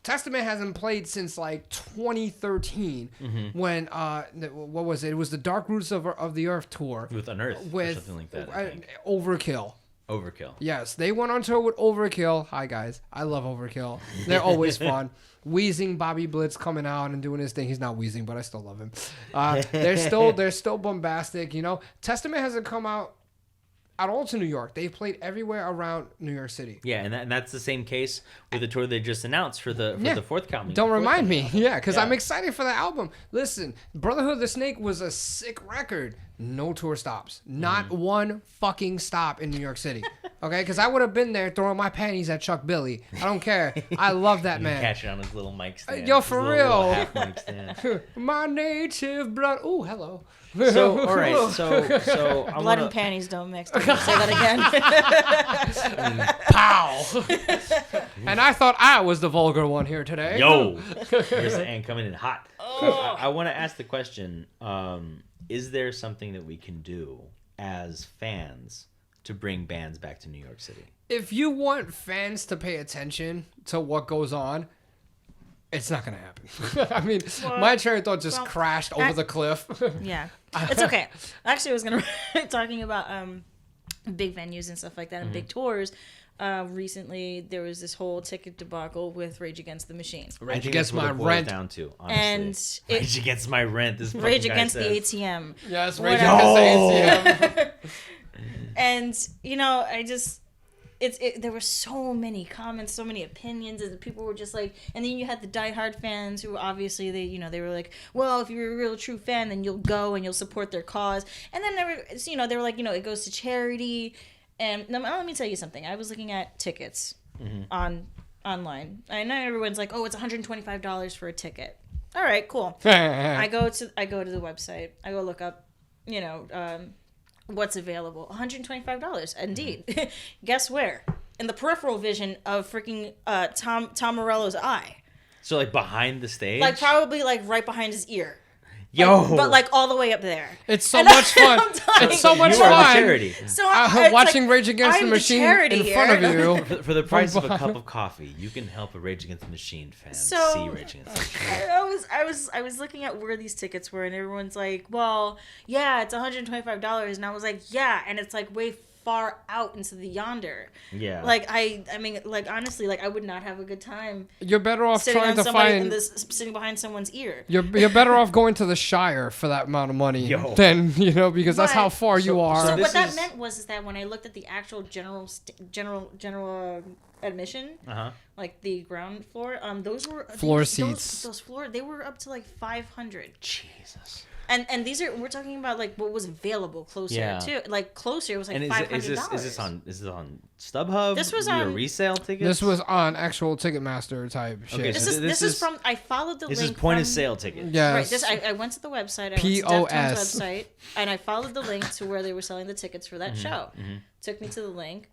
Testament hasn't played since like 2013 when what was it? It was the Dark Roots of the Earth tour with Unearth or something like that. Overkill. Yes, they went on tour with Overkill. Hi guys, I love Overkill. They're always fun. Wheezing Bobby Blitz coming out and doing his thing. He's not wheezing, but I still love him. They're still bombastic. You know, Testament hasn't come out at all to New York. They've played everywhere around New York City. Yeah, and that's the same case with the tour they just announced for the forthcoming. Don't remind me. Yeah, because I'm excited for the album. Listen, Brotherhood of the Snake was a sick record. No tour stops. Not one fucking stop in New York City. Okay? Because I would have been there throwing my panties at Chuck Billy. I don't care. I love that man. Catch it on his little mic stand. Yo, for real. Half mic stand. My native blood. Ooh, hello. So, all right. So blood and panties don't mix. Don't say that again. Pow. And I thought I was the vulgar one here today. Yo. Marissa Ann coming in hot. So I want to ask the question, is there something that we can do as fans to bring bands back to New York City? If you want fans to pay attention to what goes on, it's not going to happen. I mean, my train of thought just crashed over the cliff. Yeah. It's okay. Actually, I was going to talking about big venues and stuff like that and big tours. recently there was this whole ticket debacle with Rage Against the Machine. Rage Against my rent. Down to, and Rage Against my rent. This Rage Against the ATM. Yes, Rage Against the ATM. And I just. There were so many comments, so many opinions, and people were just like, and then you had the diehard fans who obviously they were like, well, if you're a real true fan, then you'll go and you'll support their cause. And then they were like, it goes to charity. And let me tell you something. I was looking at tickets online. I know everyone's like, oh, it's $125 for a ticket. All right, cool. I go to the website. I go look up, what's available. $125. Indeed. Guess where? In the peripheral vision of freaking Tom Morello's eye. So like behind the stage? Like probably like right behind his ear. Yo. But like all the way up there. It's so much fun. It's so much fun. Charity. So watching like, Rage Against the Machine in front of you. For the price of a cup of coffee, you can help a Rage Against the Machine fan see Rage Against the Machine. I was looking at where these tickets were, and everyone's like, well, yeah, it's $125, and I was like, yeah, and it's like way far out into the yonder. Yeah. Like I mean, like honestly, like I would not have a good time. You're better off trying to find sitting behind someone's ear. You're better off going to the Shire for that amount of money than because that's how far you are. So what that meant was that when I looked at the actual general admission, like the ground floor, those were floor seats. Those they were up to like 500. Jesus. And these we're talking about like what was available closer too. Like closer it was like $500. Is this on StubHub? This was on resale tickets. This was on actual Ticketmaster type shit. Okay, this is from I followed the link. This is point of sale tickets. Yes. Right. I went to the website. I POS. went to Deftones website and I followed the link to where they were selling the tickets for that show. Mm-hmm. Took me to the link,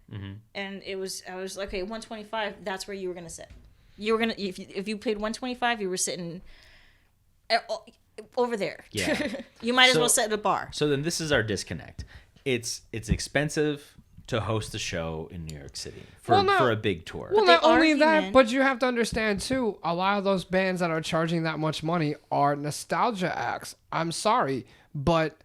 and I was like, okay, $125. That's where you were gonna sit. You were gonna if you paid $125, you were sitting over there. Yeah. You might as well sit at a bar. So then this is our disconnect. It's expensive to host a show in New York City for a big tour. Well, not only that, but you have to understand too, a lot of those bands that are charging that much money are nostalgia acts. I'm sorry, but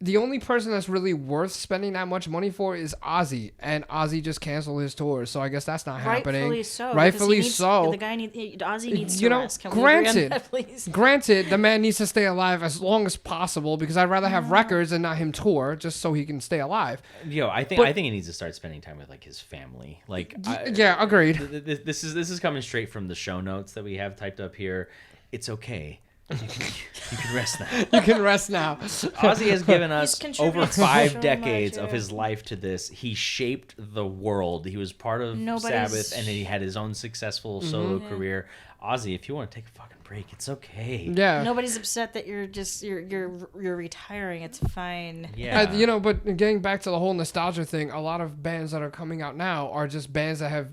the only person that's really worth spending that much money for is Ozzy, and Ozzy just canceled his tour, so I guess that's not happening. Rightfully so. The guy Ozzy needs to rest. Can granted, that, please? Granted, the man needs to stay alive as long as possible because I'd rather have records and not him tour, just so he can stay alive. I think he needs to start spending time with like his family. Like, agreed. This is coming straight from the show notes that we have typed up here. It's okay. You can rest now. You can rest now. Ozzy has given us over 5 decades of his life to this. He shaped the world. He was part of Sabbath, and he had his own successful solo career. Ozzy, if you want to take a fucking break, it's okay. Yeah. Nobody's upset that you're retiring. It's fine. Yeah. But getting back to the whole nostalgia thing, a lot of bands that are coming out now are just bands that have,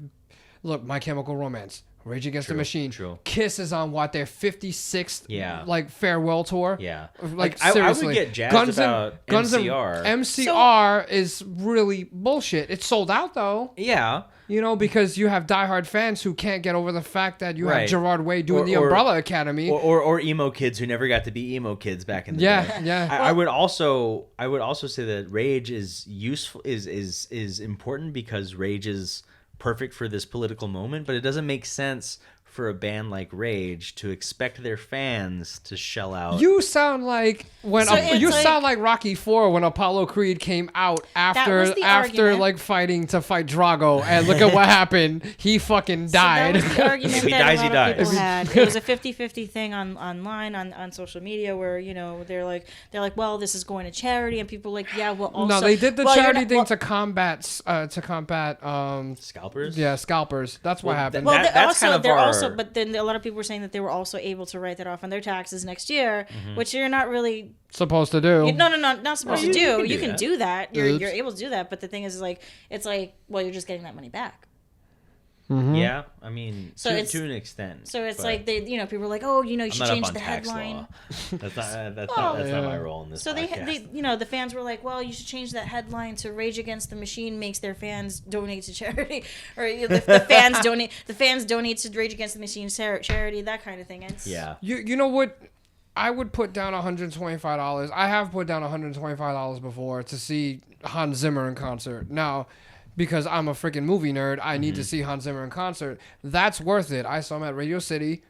look, My Chemical Romance, Rage Against the Machine. True. Kiss is on their 56th farewell tour. Yeah. Like seriously. I would get jazzed about MCR. MCR is really bullshit. It's sold out though. Yeah. Because you have diehard fans who can't get over the fact that you have Gerard Way doing the Umbrella Academy. Or emo kids who never got to be emo kids back in the day. Yeah. I would also say that Rage is useful is important because Rage is perfect for this political moment, but it doesn't make sense for a band like Rage to expect their fans to shell out. You sound like sound like Rocky IV when Apollo Creed came out after like fighting to fight Drago, and look at what happened. He fucking died. That was the argument if he dies, he dies. People had. It was a 50-50 thing online on social media where they're like, well, this is going to charity, and people are like, yeah, well, also no, they did the charity thing to combat scalpers. Yeah, scalpers. That's what happened. Well, that's kind of our. But then a lot of people were saying that they were also able to write that off on their taxes next year, which you're not really supposed to do. No, not supposed to do. You can do that. You're able to do that. But the thing is, like, it's like, well, you're just getting that money back. Mm-hmm. Yeah, I mean, to an extent. So it's like they, people are like, oh, you should change the headline. That's not my role in this. So podcast. they, the fans were like, well, you should change that headline to Rage Against the Machine makes their fans donate to charity, or the fans donate. The fans donate to Rage Against the Machine charity, that kind of thing. Yeah. You know what? I would put down $125. I have put down $125 before to see Hans Zimmer in concert. Now, because I'm a freaking movie nerd. I need to see Hans Zimmer in concert. That's worth it. I saw him at Radio City,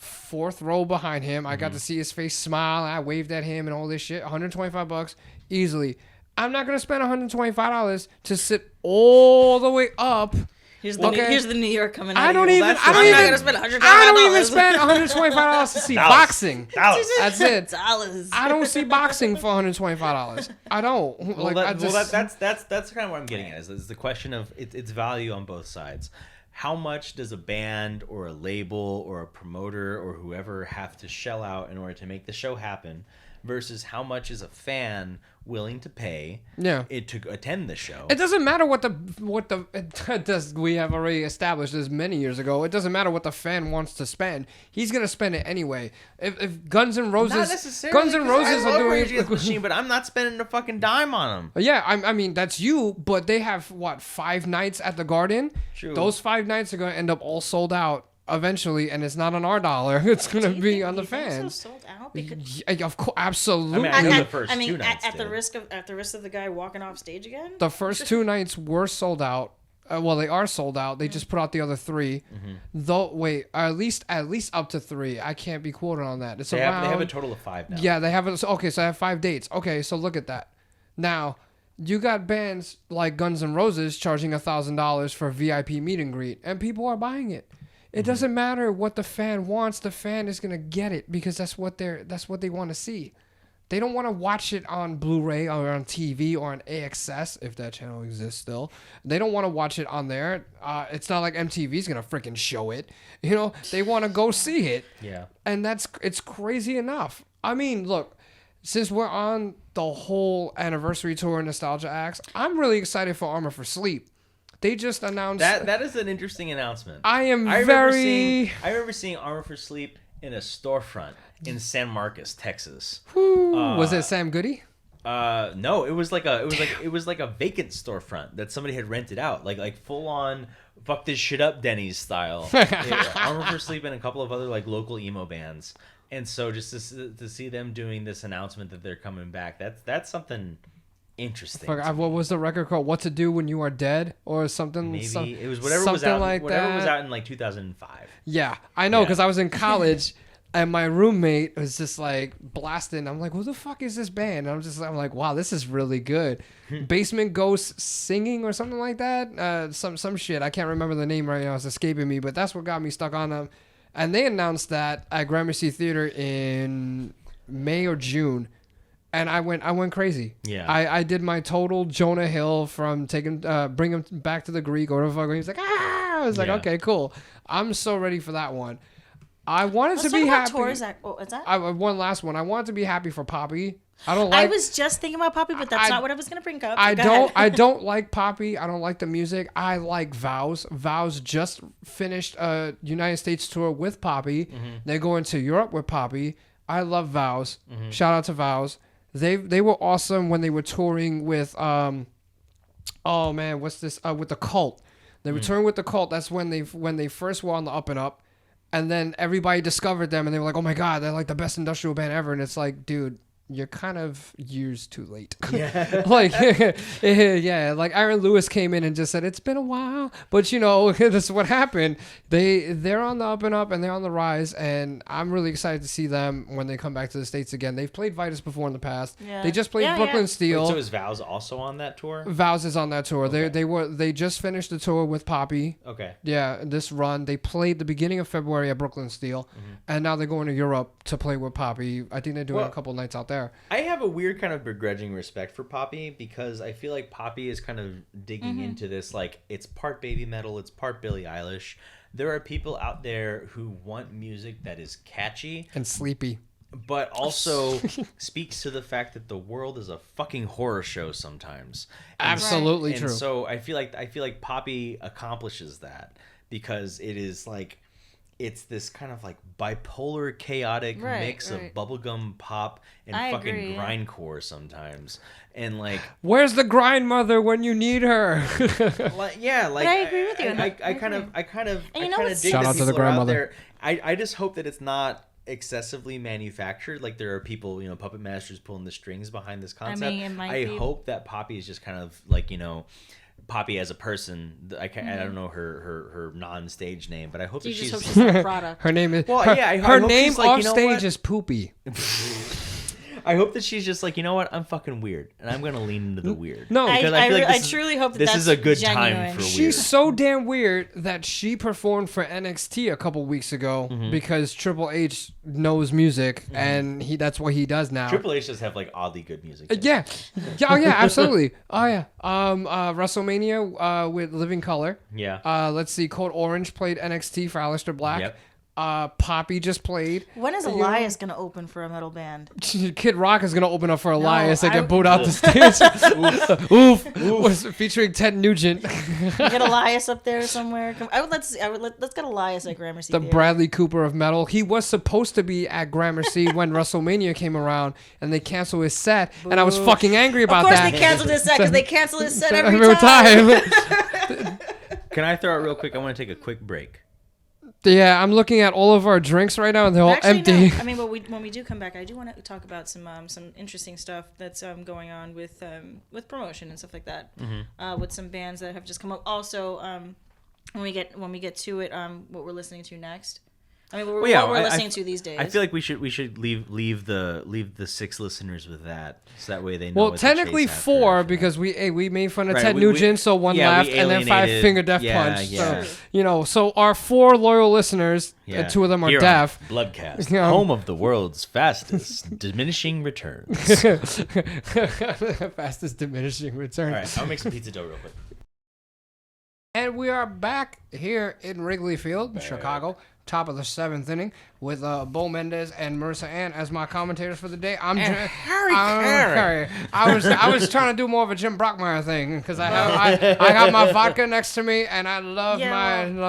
4th row behind him. I got to see his face smile. I waved at him and all this shit. $125 easily. I'm not going to spend $125 to sit all the way up. Here's the New York coming out. I'm not gonna spend $125. I don't even spend $125 to see boxing. That's it. I don't see boxing for $125. I don't. That's kind of what I'm getting at. Is the question of its value on both sides. How much does a band or a label or a promoter or whoever have to shell out in order to make the show happen, versus how much is a fan willing to pay it to attend the show? It doesn't matter what we have already established this many years ago. It doesn't matter what the fan wants to spend. He's gonna spend it anyway. If Guns N' Roses, not necessarily, are doing Rage Against the Machine, but I'm not spending a fucking dime on them. Yeah, I mean that's you, but they have 5 nights at the Garden. True. Those 5 nights are gonna end up all sold out eventually, and it's not on our dollar. It's gonna be on the fans. So sold out? Because of course, absolutely. I mean, the first 2 nights at the risk of the guy walking off stage again. The first 2 nights were sold out. Well, they are sold out. They just put out the other 3. Though, wait, at least up to 3. I can't be quoted on that. They have a total of 5 now. Yeah, they have it. Okay, so I have 5 dates. Okay, so look at that. Now, you got bands like Guns N' Roses charging $1,000 for VIP meet and greet, and people are buying it. It doesn't matter what the fan wants. The fan is gonna get it because that's what they want to see. They don't want to watch it on Blu-ray or on TV or on AXS if that channel exists still. They don't want to watch it on there. It's not like MTV's gonna freaking show it. You know, they want to go see it. Yeah. And it's crazy enough. I mean, look, since we're on the whole anniversary tour Nostalgia Acts, I'm really excited for Armor for Sleep. They just announced that is an interesting announcement. I remember seeing Armor for Sleep in a storefront in San Marcos, Texas. Was it Sam Goody? No, it was like a vacant storefront that somebody had rented out, like full on fuck this shit up Denny's style. Armor for Sleep and a couple of other like local emo bands, and so just to see them doing this announcement that they're coming back, that's something interesting. What was the record called? What to Do When You Are Dead or something? Maybe it was whatever was out. Like whatever was out in like 2005. Yeah, I know because I was in college. And my roommate was just like blasting. I'm like, who the fuck is this band? And I'm like, wow, this is really good. Basement Ghosts Singing or something like that. Some shit. I can't remember the name right now. It's escaping me. But that's what got me stuck on them. And they announced that at Gramercy Theater in May or June. And I went crazy. Yeah. I did my total Jonah Hill from bring him back to the Greek or whatever. He's like, ah! I was like, okay, cool. I'm so ready for that one. I wanted to be happy. Tours that, is that? One last one. I wanted to be happy for Poppy. I was just thinking about Poppy, but that's not what I was gonna bring up. I don't like Poppy. I don't like the music. I like Vows. Vows just finished a United States tour with Poppy. They're going to Europe with Poppy. I love Vows. Shout out to Vows. They were awesome when they were touring with with the Cult. They were touring with the Cult. That's when they first were on the up and up. And then everybody discovered them, and they were like, "Oh my god, they're like the best industrial band ever." And it's like, dude, you're kind of years too late. Yeah. Like Aaron Lewis came in and just said, "It's been a while," but this is what happened. They're on the up and up, and they're on the rise, and I'm really excited to see them when they come back to the States again. They've played Vitus before in the past. Yeah. They just played Brooklyn Steel. Wait, so is Vows also on that tour? Vows is on that tour. Okay. They just finished the tour with Poppy. Okay. Yeah, this run. They played the beginning of February at Brooklyn Steel, and now they're going to Europe to play with Poppy. I think they're doing a couple nights out there. I have a weird kind of begrudging respect for Poppy because I feel like Poppy is kind of digging into this, like, it's part baby metal, it's part Billie Eilish. There are people out there who want music that is catchy and sleepy, but also speaks to the fact that the world is a fucking horror show sometimes. Absolutely true. And so I feel like Poppy accomplishes that because it is like, it's this kind of like bipolar, chaotic mix of bubblegum pop and fucking grindcore sometimes. And like, where's the grind mother when you need her? But I agree with you. I kind of dig shout out to the grandmother. I just hope that it's not excessively manufactured. Like there are people, puppet masters pulling the strings behind this concept. I mean, I hope that Poppy is just kind of like, Poppy as a person. I don't know her non-stage name, but I hope that just hope she's not a product. Her name is her name like, off stage is Poopy. I hope that she's just like, you know what, I'm fucking weird, and I'm gonna lean into the weird. No, because I feel like I truly hope that this that's is a good genuine. time for weird. She's so damn weird that she performed for NXT a couple weeks ago because Triple H knows music and that's what he does now. Triple H does have like oddly good music. Yeah, oh yeah, absolutely. Oh yeah. WrestleMania with Living Color. Yeah. Let's see. Code Orange played NXT for Aleister Black. Yep. Poppy just played. When is Elias gonna open for a metal band? Kid Rock is gonna open up for Elias and get booed out the stage. Oof. Featuring Ted Nugent. Get Elias up there somewhere. Let's get Elias at Gramercy. The Bradley Cooper of metal. He was supposed to be at Gramercy when WrestleMania came around, and they canceled his set, and I was fucking angry about that. Of course they canceled his set because they cancel his set every time. Can I throw it real quick? I want to take a quick break. Yeah, I'm looking at all of our drinks right now, and they're all empty. No. I mean, when we do come back, I do want to talk about some interesting stuff that's going on with promotion and stuff like that. With some bands that have just come up. Also, when we get to it, what we're listening to next. I mean, what we're listening to these days. I feel like we should leave the 6 listeners with that, so that way they know. Well, technically 4 because we made fun of Ted Nugent, so 1 left, and then 5 Finger Death Punch. Yeah. So our 4 loyal listeners, 2 of them are deaf. BloodCast, home of the world's fastest diminishing returns. Fastest diminishing return. All right, I'll make some pizza dough real quick. And we are back here in Wrigley Field, Chicago. Top of the 7th inning with Bo Mendez and Marissa Ann as my commentators for the day. Harry. I was trying to do more of a Jim Brockmeyer thing because I got my vodka next to me and I love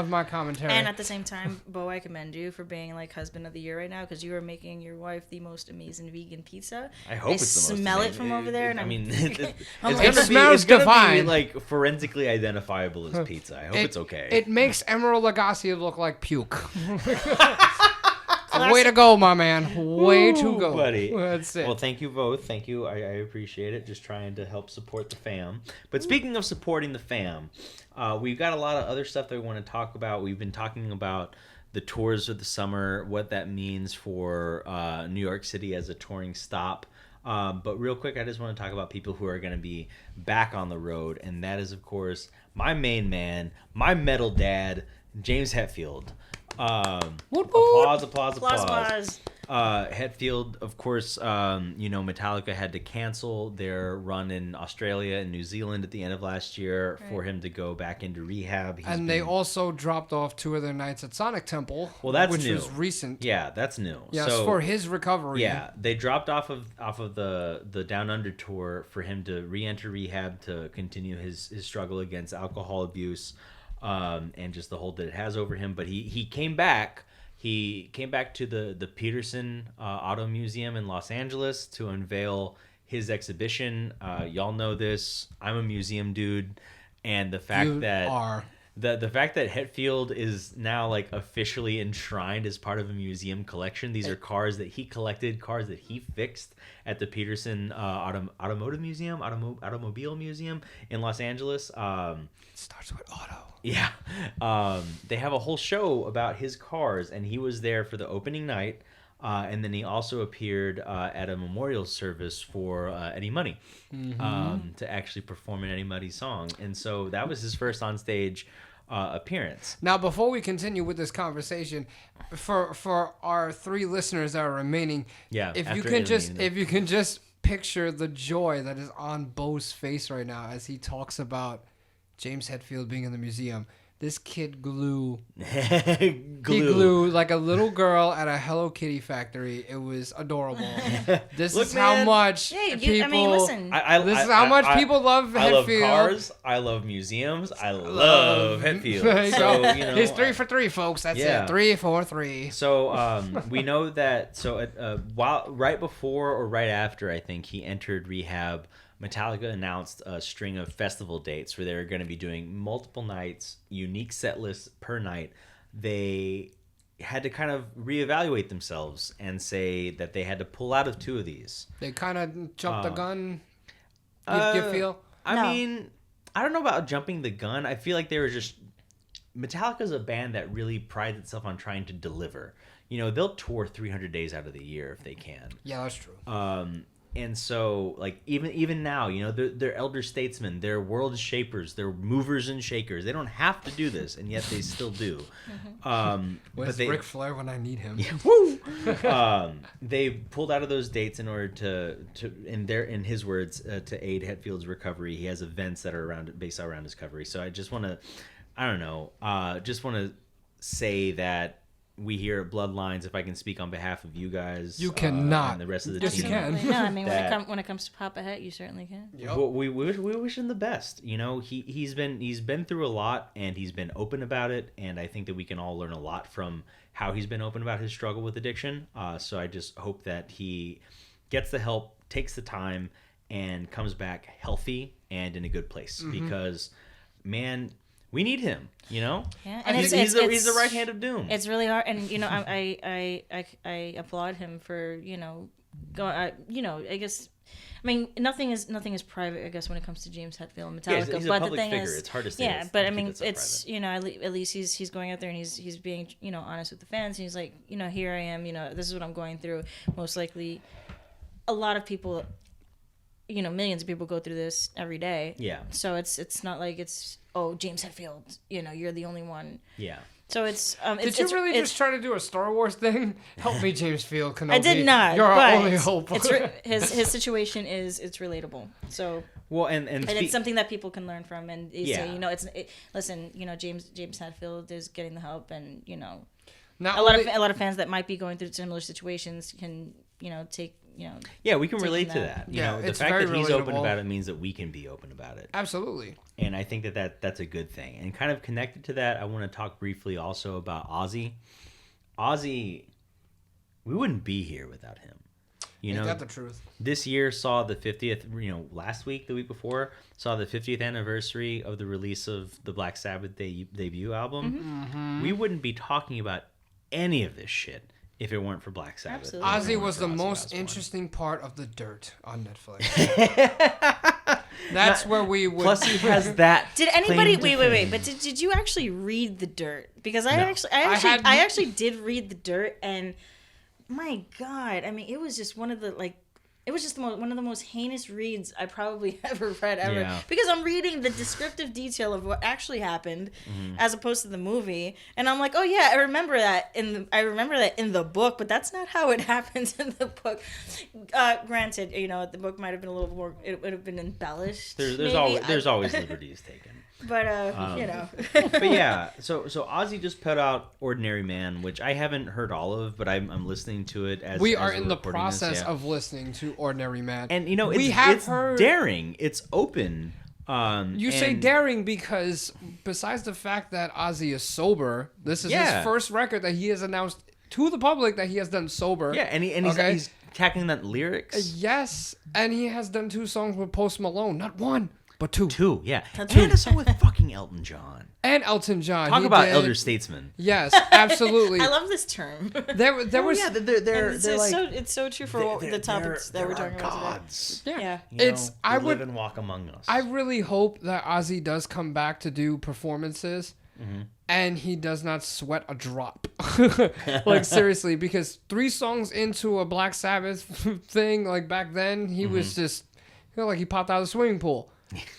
my commentary. And at the same time, Bo, I commend you for being like husband of the year right now because you are making your wife the most amazing vegan pizza. I hope it's the most smell it from over there. It smells divine. Be like forensically identifiable as pizza. I hope it's okay. It makes Emerald Lagasse look like puke. Way to go, my man. Way to go, buddy. That's it. Well, thank you both. Thank you. I appreciate it. Just trying to help support the fam. But speaking of supporting the fam, we've got a lot of other stuff that we want to talk about. We've been talking about the tours of the summer, what that means for New York City as a touring stop. But real quick, I just want to talk about people who are going to be back on the road. And that is, of course, my main man, my metal dad, James Hetfield. Applause. Hetfield, of course, Metallica had to cancel their run in Australia and New Zealand at the end of last year for him to go back into rehab. They also dropped off 2 of their nights at Sonic Temple. Well, that's which new. was recent. Yeah, that's new. Yes, so, for his recovery. Yeah, they dropped off of the Down Under tour for him to re-enter rehab to continue his struggle against alcohol abuse. And just the hold that it has over him. But he came back. He came back to the Peterson Auto Museum in Los Angeles to unveil his exhibition. Y'all know this. I'm a museum dude. And the fact the fact that Hetfield is now like officially enshrined as part of a museum collection. These are cars that he collected, cars that he fixed at the Peterson Automobile Museum in Los Angeles. It starts with auto. Yeah. They have a whole show about his cars, and he was there for the opening night. And then he also appeared at a memorial service for Eddie Money to actually perform an Eddie Money song. And so that was his first on-stage appearance. Now, before we continue with this conversation, for our 3 listeners that are remaining, if you can just picture the joy that is on Bo's face right now as he talks about James Hetfield being in the museum. This kid glue. He glue like a little girl at a Hello Kitty factory. It was adorable. This is how much people. Listen. This is how much people love Hetfield. I love cars. I love museums. I love Hetfield. So he's 3 for 3, folks. That's it. 3 for 3. So we know that. So right before or right after, I think he entered rehab. Metallica announced a string of festival dates where they were going to be doing multiple nights, unique set lists per night. They had to kind of reevaluate themselves and say that they had to pull out of 2 of these. They kind of jumped the gun. You feel? I mean, I don't know about jumping the gun. I feel like they were just... Metallica's a band that really prides itself on trying to deliver. You know, they'll tour 300 days out of the year if they can. Yeah, that's true. And so, like, even now, you know, they're elder statesmen, they're world shapers, they're movers and shakers. They don't have to do this, and yet they still do. Where's Ric Flair when I need him? Yeah, woo! They pulled out of those dates in order to in his words, to aid Hetfield's recovery. He has events that are based around his recovery. So I just want to, I don't know, just want to say that we here at Bloodlines, if I can speak on behalf of you guys, you cannot, and the rest of the yes, team. you can. No, I mean when it comes to Papa Het, you certainly can. Yep. Well, we wish him the best. You know, he's been through a lot, and he's been open about it, and I think that we can all learn a lot from how he's been open about his struggle with addiction. So I just hope that he gets the help, takes the time, and comes back healthy and in a good place. Because, man, we need him, you know. Yeah, and he's the right hand of doom. It's really hard, and you know, I applaud him for I guess, I mean, nothing is private. I guess when it comes to James Hetfield and Metallica, yeah, he's but a public the thing figure. is, it's hard to say. Yeah, but I mean, it's private. you know, at least he's going out there and he's being, you know, honest with the fans. And he's like, you know, here I am. You know, this is what I'm going through. Most likely, a lot of people, you know, millions of people go through this every day. Yeah. So it's not like it's, oh, James Hetfield, you know, you're the only one. Yeah. So it's Did you really just try to do a Star Wars thing? Help me, James Field. Kenobi. I did not. You're but our only hope. his situation it's relatable. So well, and it's something that people can learn from. And yeah. you know, listen, you know, James Hetfield is getting the help, and you know, Not a lot of fans that might be going through similar situations can, you know, take. You know, yeah, we can relate to that. You know, the fact that he's open about it means that we can be open about it. Absolutely. And I think that's a good thing. And kind of connected to that, I want to talk briefly also about Ozzy. Ozzy, we wouldn't be here without him. You know, got the truth. This year saw the 50th, you know, last week, the week before, saw the 50th anniversary of the release of the Black Sabbath debut album. We wouldn't be talking about any of this shit if it weren't for Black Sabbath. Absolutely. Ozzy was the most interesting part of The Dirt on Netflix. That's where we would. Plus, he has that. Did anybody wait? But did you actually read The Dirt? Because I actually did read The Dirt, and my God, I mean, it was just one of the It was just one of the most heinous reads I probably ever read ever. Yeah. Because I'm reading the descriptive detail of what actually happened as opposed to the movie. And I'm like, oh yeah, I remember that in the book, but that's not how it happens in the book. Granted, you know, the book might have been a little more, it would have been embellished. There's always liberties taken. But you know. But yeah, so Ozzy just put out Ordinary Man, which I haven't heard all of, but I'm listening to it as we are as in the process of listening to Ordinary Man. And you know, it's daring, it's open. You say daring because besides the fact that Ozzy is sober, this is his first record that he has announced to the public that he has done sober. Yeah, and he's tackling that lyrics. Yes, and he has done 2 songs with Post Malone, not 1. But 2. 2, yeah. And a song with fucking Elton John. And Elton John. Talk about elder statesman. Yes, absolutely. I love this term. There was. Yeah, they're like. It's so true for the topics that we're talking about today. Yeah. You know, I would live and walk among us. I really hope that Ozzy does come back to do performances, and he does not sweat a drop. Like seriously, because 3 songs into a Black Sabbath thing, like back then, he was just, you know, like he popped out of the swimming pool.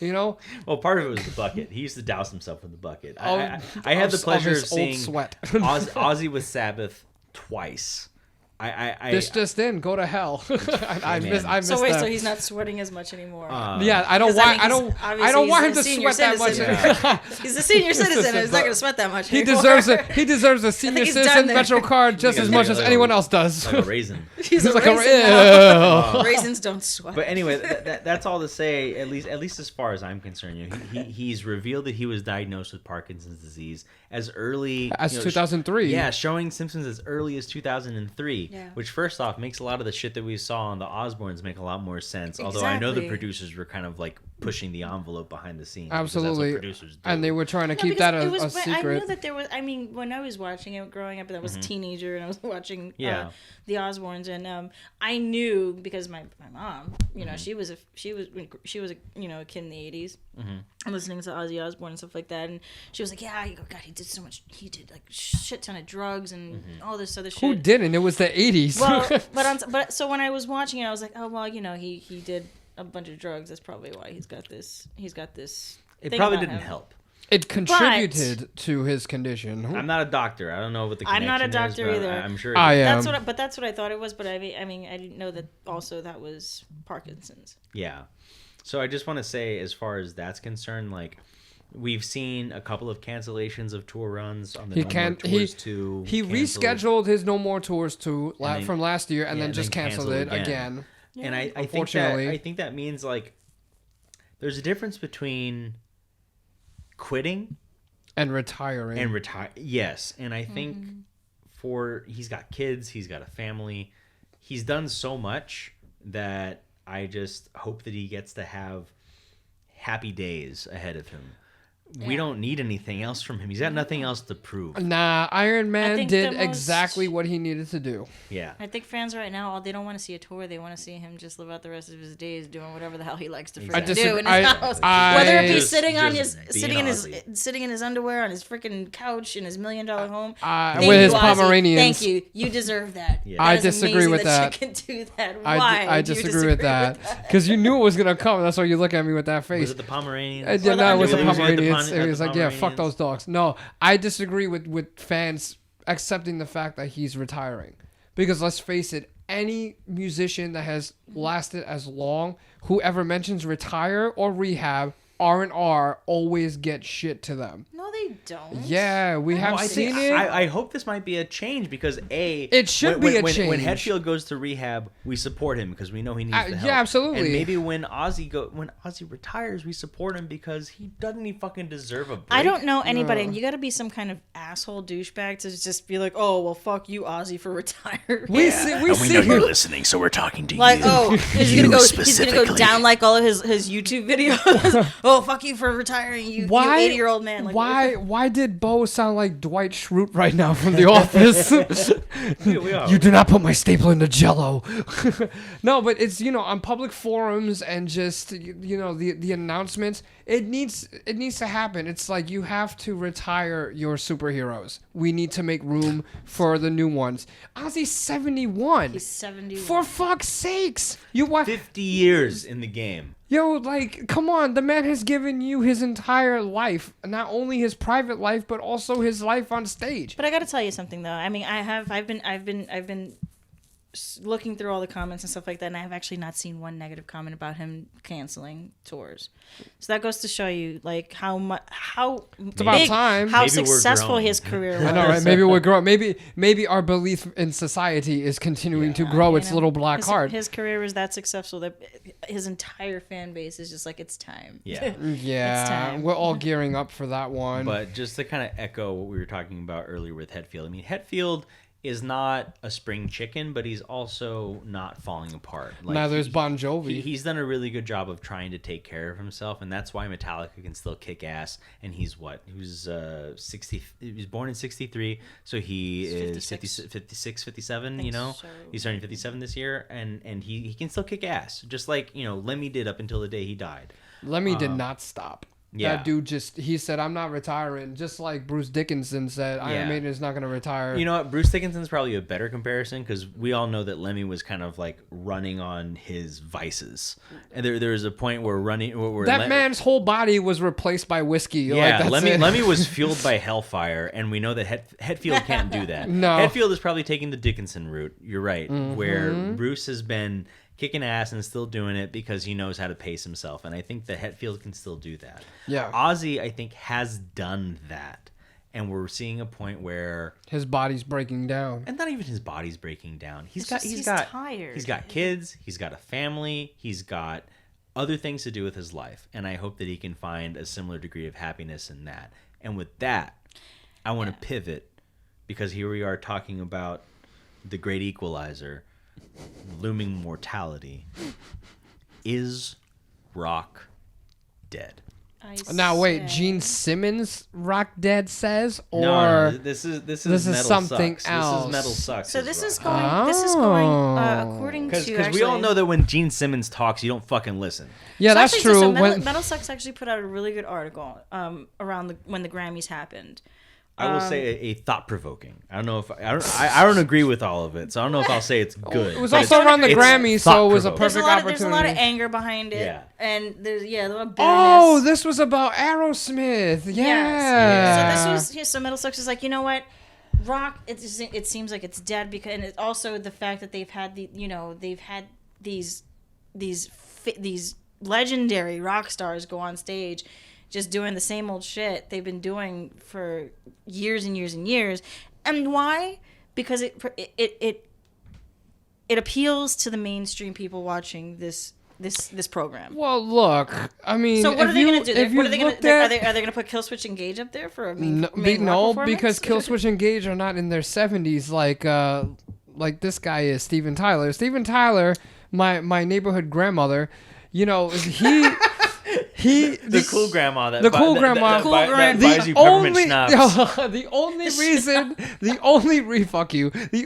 You know, well, part of it was the bucket. He used to douse himself in the bucket. I had the pleasure of seeing sweat. Ozzy with Sabbath twice. This just in, go to hell. I miss so that. So he's not sweating as much anymore. Yeah, I don't want him to sweat that much. Yeah. He's a senior citizen. He's not going to sweat that much. He deserves a senior citizen Metro card just as much as anyone else does. Like a raisin. He's like a raisin. Raisins don't sweat. But anyway, that's all to say. At least as far as I'm concerned, you know, he's revealed that he was diagnosed with Parkinson's disease as early as 2003. Yeah, showing symptoms as early as 2003. Yeah. Which first off makes a lot of the shit that we saw on the Osbournes make a lot more sense. Although I know the producers were kind of like pushing the envelope behind the scenes. Absolutely. That's what producers do. And they were trying to keep that a secret. I knew that there was. I mean, when I was watching it growing up, and I was a teenager, and I was watching the Osbournes, and I knew because my mom, you know, she was a you know, a kid in the 80s, and listening to Ozzy Osbourne and stuff like that, and she was like, yeah, God, he did so much. He did like shit ton of drugs and all this other shit. Who didn't? It was the 80s. Well, but so when I was watching it, I was like, oh well, you know, he did a bunch of drugs. That's probably why he's got this. It probably didn't help. It contributed to his condition. I'm not a doctor. I don't know what the connection is. I'm not a doctor either. I'm sure. I am. That's what I thought it was. But I mean, I didn't know that also that was Parkinson's. Yeah. So I just want to say, as far as that's concerned, like we've seen a couple of cancellations of tour runs on the No More Tours 2. He rescheduled his No More Tours 2 from last year and then just canceled it again. Yeah. And I think that means like there's a difference between quitting and retiring. Yes. And I think he's got kids, he's got a family, he's done so much that I just hope that he gets to have happy days ahead of him. Yeah. We don't need anything else from him. He's got nothing else to prove. Nah, Iron Man did exactly what he needed to do. Yeah. I think fans right now, they don't want to see a tour. They want to see him just live out the rest of his days doing whatever the hell he likes to do in his house. Whether it be sitting in his underwear on his freaking couch in his $1 million home. With his Pomeranians. Thank you. You deserve that. Yeah. I disagree with that. You can do that. Why? I disagree with that. Because you knew it was going to come. That's why you look at me with that face. Was it the Pomeranians? Yeah, it was the Pomeranians. It was like, yeah, fuck those dogs. No, I disagree with fans accepting the fact that he's retiring. Because let's face it, any musician that has lasted as long, whoever mentions retire or rehab, R&R always get shit to them. No, they don't. Yeah, we have seen it. I hope this might be a change because it should be a change. When Hetfield goes to rehab, we support him because we know he needs the help. Yeah, absolutely. And maybe when Ozzy retires, we support him because he doesn't fucking deserve a break. I don't know anybody, and you got to be some kind of asshole douchebag to just be like, oh well, fuck you, Ozzy, for retiring. We see know you're listening, so we're talking to like, you. Oh, he's gonna go down like all of his YouTube videos. Oh, fuck you for retiring, you 80-year-old man. Like, why did Bo sound like Dwight Schrute right now from The Office? You do not put my staple in the Jello. No, but it's, on public forums and just, the announcements. It needs to happen. It's like you have to retire your superheroes. We need to make room for the new ones. Ozzy's 71. He's 71. For fuck's sakes. You want 50 years in the game. Yo, like, come on. The man has given you his entire life. Not only his private life, but also his life on stage. But I got to tell you something, though. I mean, I've been looking through all the comments and stuff like that, and I have actually not seen one negative comment about him canceling tours. So that goes to show you, like, how successful his career was. I know, right? Maybe we're growing. Maybe our belief in society is continuing to grow its little black heart. His career was that successful that his entire fan base is just like, it's time. Yeah. Yeah. It's time. We're all gearing up for that one. But just to kind of echo what we were talking about earlier with Hetfield, I mean, Hetfield is not a spring chicken, but he's also not falling apart. Like, neither is Bon Jovi. He's done a really good job of trying to take care of himself, and that's why Metallica can still kick ass. And he's what? He was 60. He was born in 63, so he is 56, 57. So. He's turning 57 this year, and he can still kick ass, just like Lemmy did up until the day he died. Lemmy did not stop. Yeah. That dude he said, I'm not retiring. Just like Bruce Dickinson said, Iron Maiden is not going to retire. You know what? Bruce Dickinson's probably a better comparison because we all know that Lemmy was kind of like running on his vices. And there was a point where man's whole body was replaced by whiskey. Yeah, like, Lemmy was fueled by hellfire, and we know that Hetfield can't do that. No. Hetfield is probably taking the Dickinson route. You're right. Where Bruce has been kicking ass and still doing it because he knows how to pace himself, and I think that Hetfield can still do that. Yeah, Ozzy, I think, has done that, and we're seeing a point where his body's breaking down, and not even his body's breaking down. He's tired. He's got kids. He's got a family. He's got other things to do with his life, and I hope that he can find a similar degree of happiness in that. And with that, I want to pivot because here we are talking about the great equalizer. Looming mortality. Is rock dead. Now wait, Gene Simmons rock dead says, or no, this is Metal something Sucks. else. This is Metal Sucks. So this is going according to because we all know that when Gene Simmons talks, you don't fucking listen. Yeah, so that's true. So Metal Sucks actually put out a really good article around when the Grammys happened. I will say a thought provoking. I don't know if I don't agree with all of it, so I don't know if I'll say it's good. It was also around the Grammys, so it was a perfect opportunity. There's a lot of anger behind it, and there's a lot of bitterness. Oh, this was about Aerosmith. Yeah. So Metal Sucks is like, you know what, rock. It seems like it's dead because, and it's also the fact that they've had these legendary rock stars go on stage, just doing the same old shit they've been doing for years and years and years. And why? Because it appeals to the mainstream people watching this program. Well, look, I mean, so what are they going to do? What are they going to? Are they going to put Killswitch Engage up there for a no, because Killswitch Engage are not in their 70s like this guy is, Steven Tyler. Steven Tyler, my neighborhood grandmother, he the cool grandma that buys you peppermint schnapps. The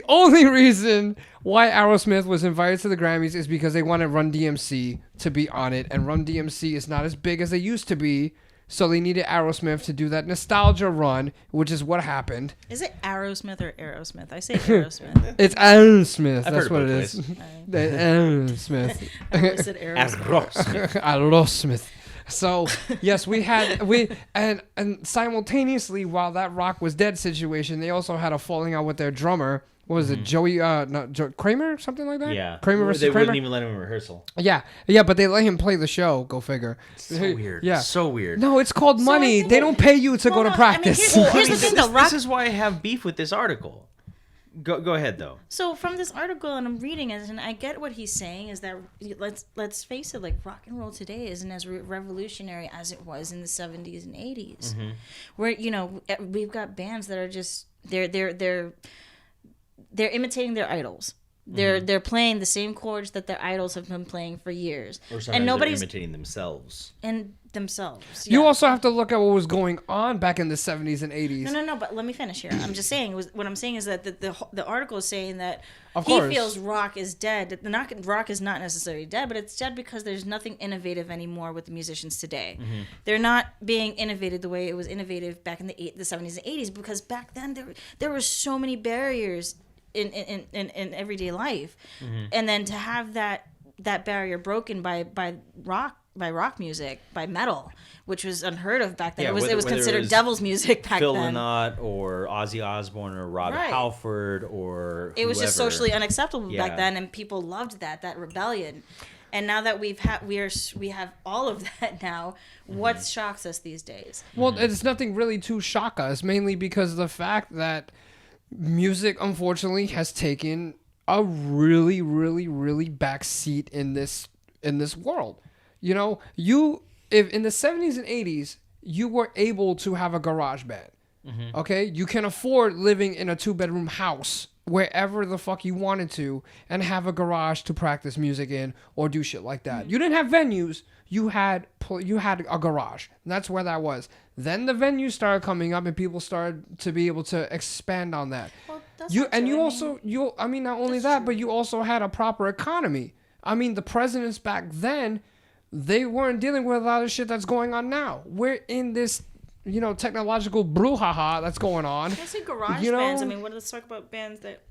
only reason why Aerosmith was invited to the Grammys is because they wanted Run DMC to be on it, and Run DMC is not as big as they used to be, so they needed Aerosmith to do that nostalgia run, which is what happened. Is it Aerosmith or Aerosmith? I say Aerosmith. It's Aerosmith. That's what it is. Aerosmith. I said Aerosmith. Aerosmith. So yes, and simultaneously, while that Rock was dead situation, they also had a falling out with their drummer. What was it, Joey? Kramer, something like that. Yeah, Kramer versus Kramer. They wouldn't even let him in rehearsal. Yeah, but they let him play the show. Go figure. So weird. Yeah, so weird. No, it's called money. They don't pay you to go to practice. I mean, here's the thing, though. This is why I have beef with this article. Go ahead though. So from this article, and I'm reading it, and I get what he's saying is that let's face it, like rock and roll today isn't as revolutionary as it was in the 70s and 80s, where we've got bands that are just they're imitating their idols. They're playing the same chords that their idols have been playing for years, or sometimes nobody's imitating themselves. Yeah. You also have to look at what was going on back in the 70s and 80s. No. But let me finish here. I'm just saying. What I'm saying is that the article is saying that of course, he feels rock is dead. Rock is not necessarily dead, but it's dead because there's nothing innovative anymore with the musicians today. They're not being innovated the way it was innovative back in the 70s and 80s, because back then there were so many barriers in everyday life, and then to have that barrier broken by rock music, by metal, which was unheard of back then. Yeah, it was considered devil's music back Phil then. Lynott or Ozzy Osbourne or Rob Halford or it was whoever. just socially unacceptable back then, and people loved that rebellion. And now that we have all of that now, what shocks us these days? Well, it's nothing really to shock us, mainly because of the fact that music, unfortunately, has taken a really, really, really back seat in this world. If in the 70s and 80s, you were able to have a garage band, okay? You can afford living in a 2-bedroom house wherever the fuck you wanted to and have a garage to practice music in or do shit like that. You didn't have venues. You had a garage. And that's where that was. Then the venues started coming up and people started to be able to expand on that. Well, not only that, but you also had a proper economy. I mean, the presidents back then, they weren't dealing with a lot of shit that's going on now. We're in this, technological brouhaha that's going on. I say garage bands. I mean, let's talk about bands that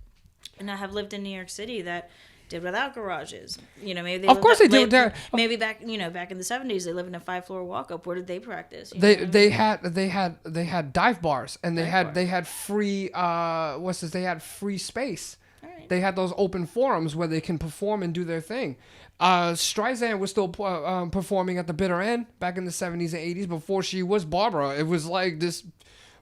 have lived in New York City that did without garages. Maybe they of course they did. Maybe back in the 70s, they lived in a 5-floor walk-up. Where did they practice? They had dive bars, and they had free They had free space. Right. They had those open forums where they can perform and do their thing. Streisand was still performing at the bitter end back in the 70s and 80s before she was Barbara. It was like this.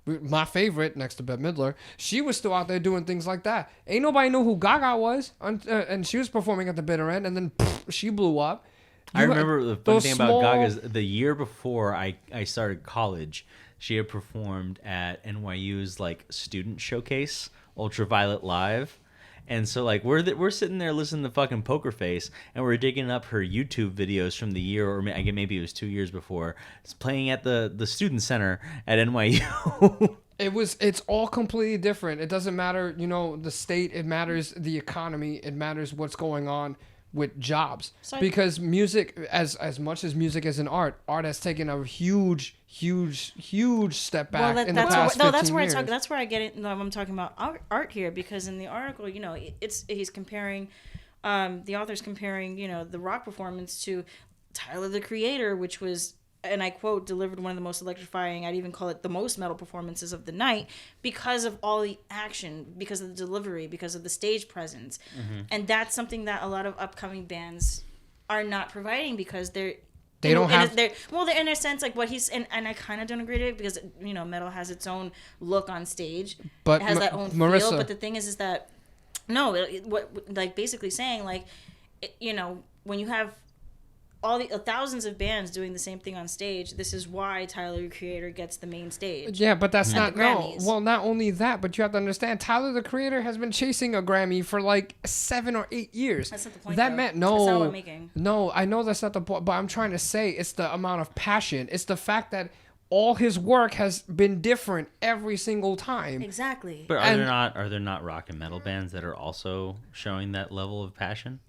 My favorite, next to Bette Midler, she was still out there doing things like that. Ain't nobody knew who Gaga was, and she was performing at the bitter end, and then she blew up. I remember the funny thing about Gaga is the year before I started college, she had performed at NYU's student showcase, Ultraviolet Live, And so like we're sitting there listening to fucking Poker Face, and we're digging up her YouTube videos from the year, or maybe it was 2 years before. It's playing at the student center at NYU. It's all completely different. It doesn't matter, the state. It matters the economy. It matters what's going on with jobs. Because music, as much as music is an art has taken a huge step back in the past 15 years. That's where I get it. I'm talking about art here, because in the article, he's comparing, the author's comparing, the rock performance to Tyler, the Creator, which was, and I quote, delivered one of the most electrifying, I'd even call it the most metal performances of the night, because of all the action, because of the delivery, because of the stage presence. And that's something that a lot of upcoming bands are not providing, because they don't have... They're in a sense, like what he's... And I kind of don't agree to it, because, metal has its own look on stage. But it has that own Marissa, feel. But the thing is that... No, basically saying, when you have all the thousands of bands doing the same thing on stage, this is why Tyler, the Creator, gets the main stage. Yeah, but that's not... No, well, not only that, but you have to understand, Tyler, the Creator, has been chasing a Grammy for 7 or 8 years. That's not the point, That's not what I'm making. No, I know that's not the point, but I'm trying to say it's the amount of passion. It's the fact that all his work has been different every single time. Exactly. But are there not rock and metal bands that are also showing that level of passion?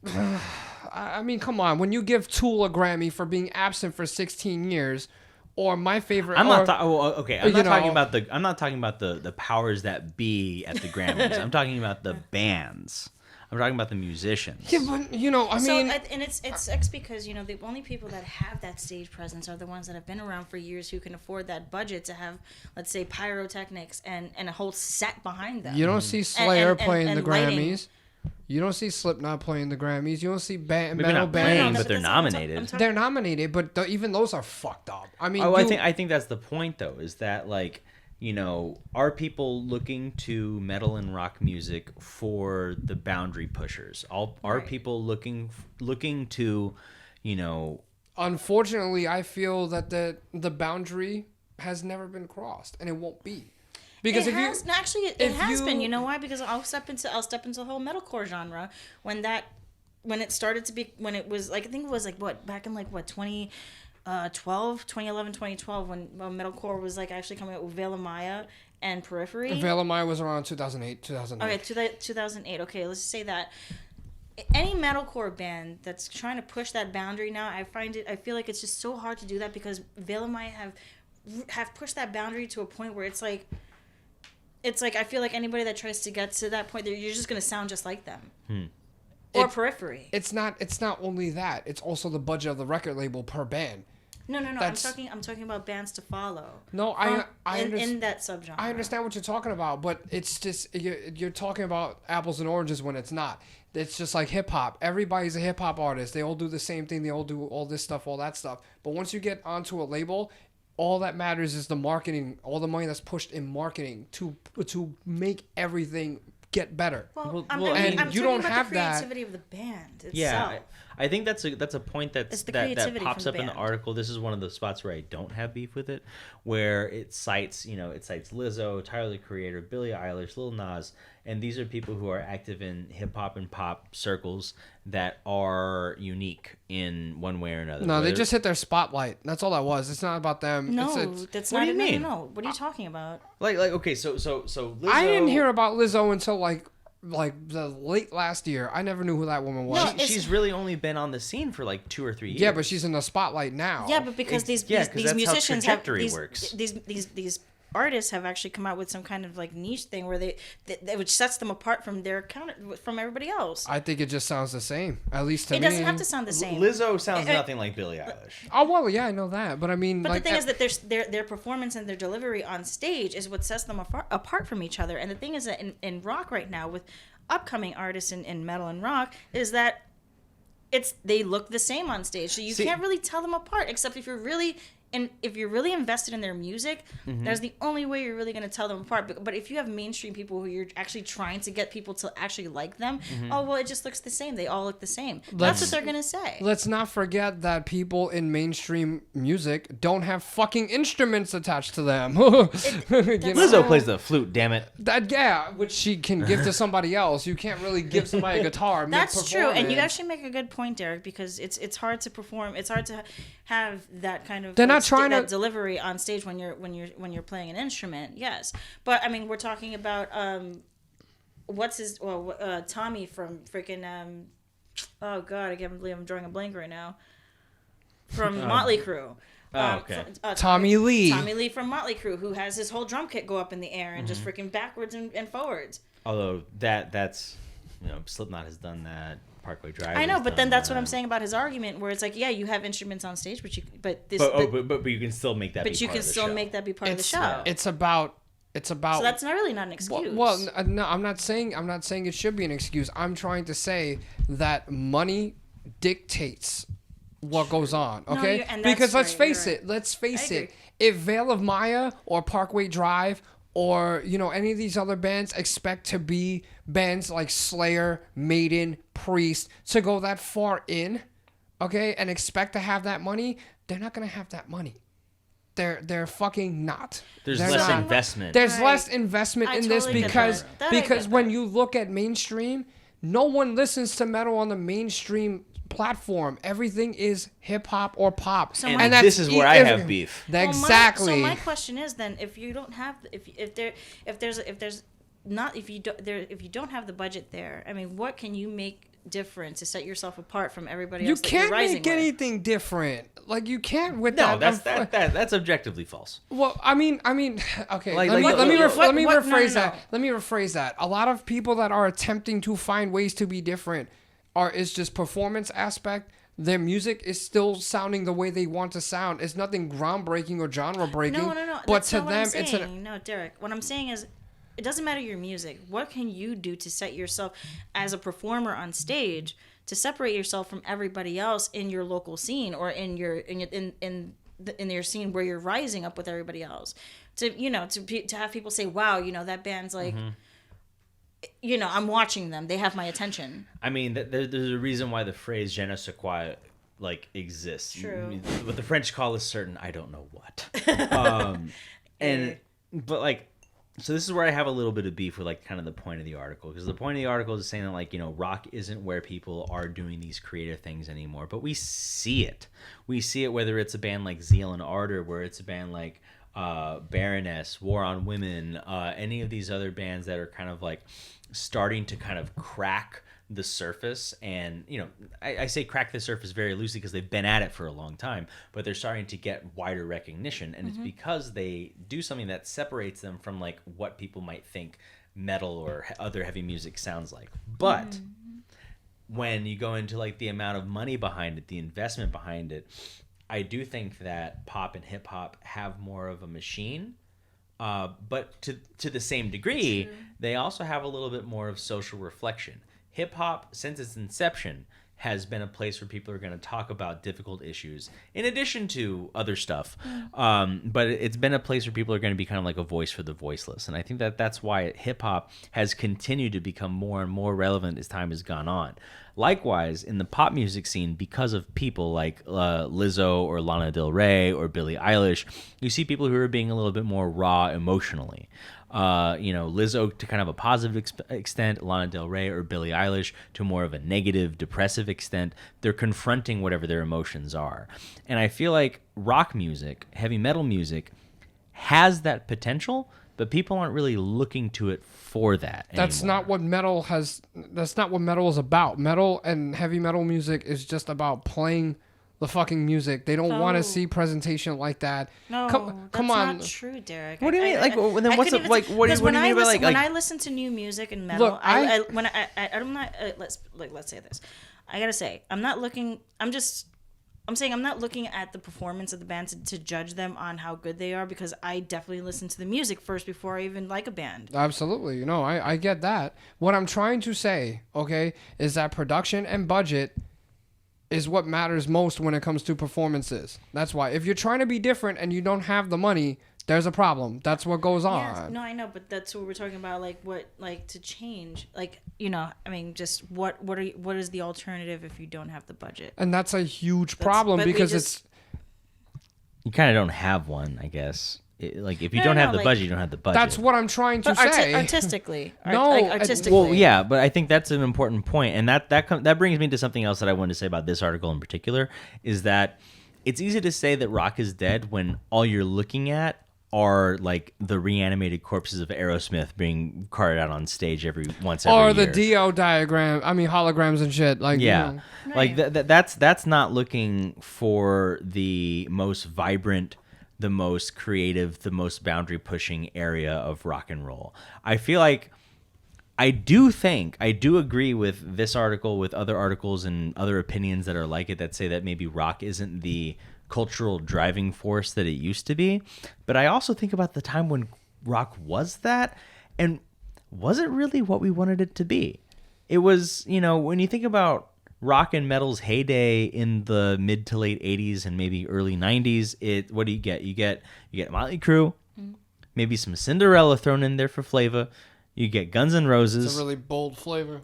I mean, come on. When you give Tool a Grammy for being absent for 16 years, or my favorite... I'm not talking about the powers that be at the Grammys. I'm talking about the bands. I'm talking about the musicians. Yeah, but, and it sucks because, the only people that have that stage presence are the ones that have been around for years, who can afford that budget to have, let's say, pyrotechnics and a whole set behind them. You don't see Slayer playing the Grammys. You don't see Slipknot playing the Grammys. You don't see metal bands. But they're nominated. They're nominated, but even those are fucked up. I mean, I think that's the point, though, is that, are people looking to metal and rock music for the boundary pushers? Are people looking to, Unfortunately, I feel that the boundary has never been crossed, and it won't be. Because it has been. You know why? Because I'll step into the whole metalcore genre when it started to be, when it was I think it was back in 2011, 2012, when metalcore was actually coming out with Veil of Maya and Periphery. Veil of Maya was around 2008. Okay, 2008. Okay, let's say that. Any metalcore band that's trying to push that boundary now, I feel like it's just so hard to do that, because Veil of Maya have pushed that boundary to a point where it's like I feel like anybody that tries to get to that point, you're just gonna sound just like them. Or Periphery. It's not only that. It's also the budget of the record label per band. No. I'm talking about bands to follow. No, in that subgenre. I understand what you're talking about, but it's just you're talking about apples and oranges when it's not. It's just like hip hop. Everybody's a hip hop artist. They all do the same thing. They all do all this stuff, all that stuff. But once you get onto a label, all that matters is the marketing, all the money that's pushed in marketing to make everything get better. I'm you don't have the creativity of the band itself. Yeah, I think that's a point that pops up in the article. This is one of the spots where I don't have beef with it, where it cites Lizzo, Tyler, the Creator, Billie Eilish, Lil Nas, and these are people who are active in hip hop and pop circles that are unique in one way or another. No, they just hit their spotlight. That's all that was. It's not about them. No, that's not. What do you mean? No. What are you talking about? Okay, so Lizzo... I didn't hear about Lizzo until the late last year. I never knew who that woman was. No, she's really only been on the scene for 2 or 3 years. Yeah, but she's in the spotlight now. Yeah, but because these musicians have works. These artists have actually come out with some kind of niche thing where they which sets them apart from from everybody else. I think it just sounds the same, at least to me. It doesn't have to sound the same. Lizzo sounds nothing like Billie Eilish. Oh well, yeah, I know that, but I mean, but the thing is that their performance and their delivery on stage is what sets them apart from each other. And the thing is that in rock right now, with upcoming artists in metal and rock, is that they look the same on stage, so you can't really tell them apart, except if you're really And if you're really invested in their music, that's the only way you're really going to tell them apart. But if you have mainstream people who you're actually trying to get people to actually like them, oh, well, it just looks the same. They all look the same. That's what they're going to say. Let's not forget that people in mainstream music don't have fucking instruments attached to them. Lizzo plays the flute, damn it. Which she can give to somebody else. You can't really give somebody a guitar. That's true. And you actually make a good point, Derek, because it's hard to perform. It's hard to have that kind of that delivery on stage when you're playing an instrument. Yes, but I mean, we're talking about Tommy from freaking oh god, I can't believe I'm drawing a blank right now, from Motley Crue. Okay. Tommy Lee from Motley Crue, who has his whole drum kit go up in the air and just freaking backwards and forwards. Although that's Slipknot has done that. Parkway Drive. I know, but then that's what I'm saying about his argument, where it's like, yeah, you have instruments on stage, but you can still make that. But you can still make that be part of the show. It's about. So that's not really not an excuse. Well, no, I'm not saying it should be an excuse. I'm trying to say that money dictates what goes on. Okay, because let's face it. If Veil of Maya or Parkway Drive or any of these other bands expect to be bands like Slayer, Maiden, Priest to go that far in, okay, and expect to have that money, they're not gonna have that money. They're fucking not. There's less investment. There's less investment in this because when you look at mainstream, no one listens to metal on the mainstream platform. Everything is hip hop or pop. So this is where I have beef. Exactly. So my question is then, if you don't have if you don't have the budget there, I mean, what can you make different to set yourself apart from everybody else? You can't make anything different. Like you can't with that. No, that's objectively false. Well, I mean, okay. Let me rephrase that. A lot of people that are attempting to find ways to be different is just performance aspect. Their music is still sounding the way they want to sound. It's nothing groundbreaking or genre breaking. No. But to them, it's no, Derek. What I'm saying is, it doesn't matter your music. What can you do to set yourself as a performer on stage to separate yourself from everybody else in your local scene or in your scene where you're rising up with everybody else? To have people say, "Wow, that band's like." I'm watching them. They have my attention. I mean, there's a reason why the phrase "je ne sais quoi" exists. True. What the French call is certain, I don't know what. So this is where I have a little bit of beef with kind of the point of the article, because the point of the article is saying that rock isn't where people are doing these creative things anymore, but we see it. We see it whether it's a band like Zeal and Ardor, where it's a band like Baroness, War on Women, any of these other bands that are kind of starting to kind of crack the surface. And I say crack the surface very loosely because they've been at it for a long time, but they're starting to get wider recognition, and it's because they do something that separates them from what people might think metal or other heavy music sounds like. But when you go into the amount of money behind it, the investment behind it, I do think that pop and hip hop have more of a machine, but to the same degree, they also have a little bit more of social reflection. Hip hop, since its inception, has been a place where people are going to talk about difficult issues, in addition to other stuff. But it's been a place where people are going to be kind of like a voice for the voiceless, and I think that's why hip hop has continued to become more and more relevant as time has gone on. Likewise, in the pop music scene, because of people like Lizzo or Lana Del Rey or Billie Eilish, you see people who are being a little bit more raw emotionally. Lizzo to kind of a positive extent, Lana Del Rey or Billie Eilish to more of a negative, depressive extent. They're confronting whatever their emotions are. And I feel like rock music, heavy metal music, has that potential, but people aren't really looking to it for that anymore. That's not what metal is about. Metal and heavy metal music is just about playing the fucking music. They don't want to see presentation like that. No, come on. That's not true, Derek. What do you mean? What do you mean by when I listen to new music and metal, look, I'm not. Let's say this. I gotta say, I'm not looking. I'm saying I'm not looking at the performance of the band to judge them on how good they are, because I definitely listen to the music first before I even like a band. Absolutely. I get that. What I'm trying to say, okay, is that production and budget is what matters most when it comes to performances. That's why. If you're trying to be different and you don't have the money, there's a problem. That's what goes on. Yes, no, I know, but that's what we're talking about. Like, what, like, to change, like, you know, I mean, just what is the alternative if you don't have the budget? And that's a huge problem because you kind of don't have one, I guess. Like, if you don't have the budget, you don't have the budget. That's what I'm trying to say. Artistically. Artistically. Well, yeah, but I think that's an important point. And that brings me to something else that I wanted to say about this article in particular, is that it's easy to say that rock is dead when all you're looking at are like the reanimated corpses of Aerosmith being carted out on stage every year. Or the Dio diagram, holograms and shit. Like, yeah. You know. Like that's not looking for the most vibrant, the most creative, the most boundary pushing area of rock and roll. I feel like I do agree with this article, with other articles and other opinions that are like it, that say that maybe rock isn't the cultural driving force that it used to be. But I also think about the time when rock was that, and was it really what we wanted it to be? It was, you know, when you think about rock and metal's heyday in the mid to late 80s and maybe early 90s, what do you get? You get Motley Crue, maybe some Cinderella thrown in there for flavor. You get Guns N' Roses. It's a really bold flavor.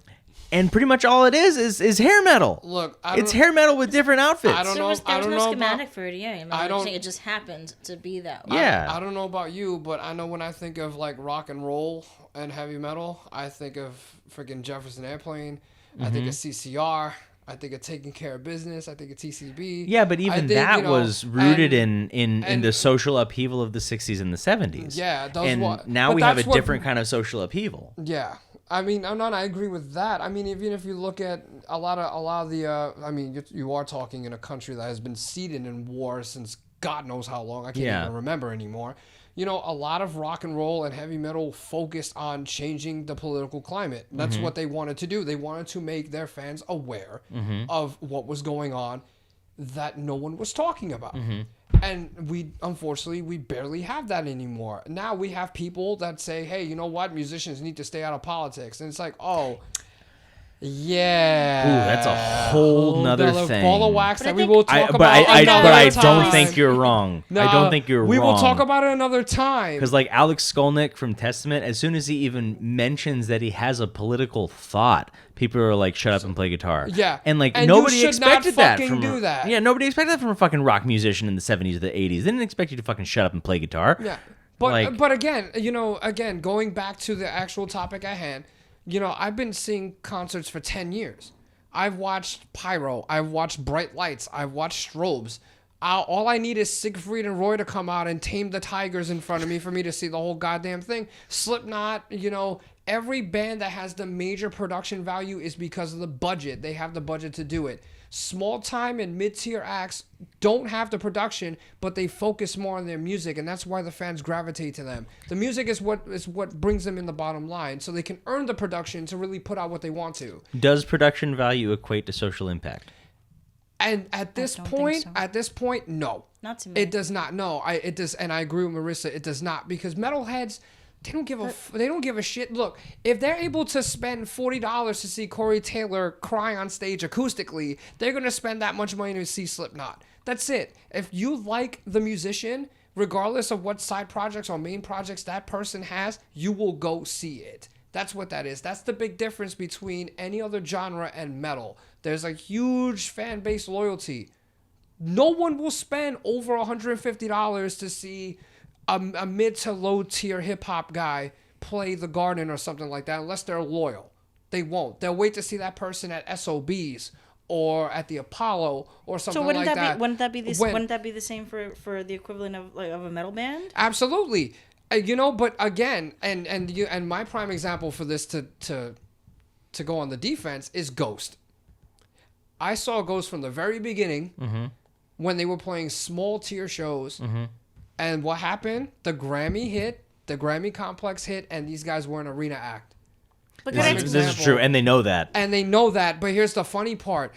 And pretty much all it is hair metal. Look, it's hair metal with different outfits. I don't know. There was no schematic for it. Yeah, I don't. It just happened to be that way. Yeah. I don't know about you, but I know when I think of like rock and roll and heavy metal, I think of freaking Jefferson Airplane. I think of CCR. I think of Taking Care of Business. I think of TCB. Yeah, but even that was rooted in the social upheaval of the 60s and the 70s. Yeah, now we have a different kind of social upheaval. Yeah. I mean, I agree with that. I mean, even if you look at a lot of the, you are talking in a country that has been seated in war since God knows how long. I can't even remember anymore. You know, a lot of rock and roll and heavy metal focused on changing the political climate. That's what they wanted to do. They wanted to make their fans aware of what was going on that no one was talking about. And unfortunately, we barely have that anymore. Now we have people that say, hey, you know what? Musicians need to stay out of politics. And it's like, oh, yeah. Ooh, that's a whole nother thing. Ball of wax that we will talk about. I don't think you're wrong. No, I don't think you're wrong. We will talk about it another time. Because like Alex Skolnick from Testament, as soon as he even mentions that he has a political thought, people are like, shut up and play guitar. Yeah. And like nobody expected that from Yeah, nobody expected that from a fucking rock musician in the 70s or the 80s. They didn't expect you to fucking shut up and play guitar. Yeah. But again, going back to the actual topic at hand, you know, I've been seeing concerts for 10 years. I've watched Pyro. I've watched Bright Lights. I've watched Strobes. All I need is Siegfried and Roy to come out and tame the tigers in front of me for me to see the whole goddamn thing. Slipknot, you know, every band that has the major production value is because of the budget. They have the budget to do it. Small time and mid-tier acts don't have the production, but they focus more on their music, and that's why the fans gravitate to them. The music is what brings them in the bottom line, so they can earn the production to really put out what they want to. Does production value equate to social impact? And at this point, no. Not to me. It does not. No, it does, and I agree with Marissa. It does not, because metalheads, they don't give a shit. Look, if they're able to spend $40 to see Corey Taylor cry on stage acoustically, they're gonna spend that much money to see Slipknot. That's it. If you like the musician, regardless of what side projects or main projects that person has, you will go see it. That's what that is. That's the big difference between any other genre and metal. There's a huge fan base loyalty. No one will spend over $150 to see a mid to low tier hip hop guy play The Garden or something like that unless they're loyal. They won't. They'll wait to see that person at SOBs or at the Apollo or something like that. Wouldn't that be the same for the equivalent of a metal band? Absolutely. You know, but again, and my prime example for this to go on the defense is Ghost. I saw Ghost from the very beginning when they were playing small tier shows. And what happened? The Grammy complex hit, and these guys were an arena act. This is true, and they know that. But here's the funny part.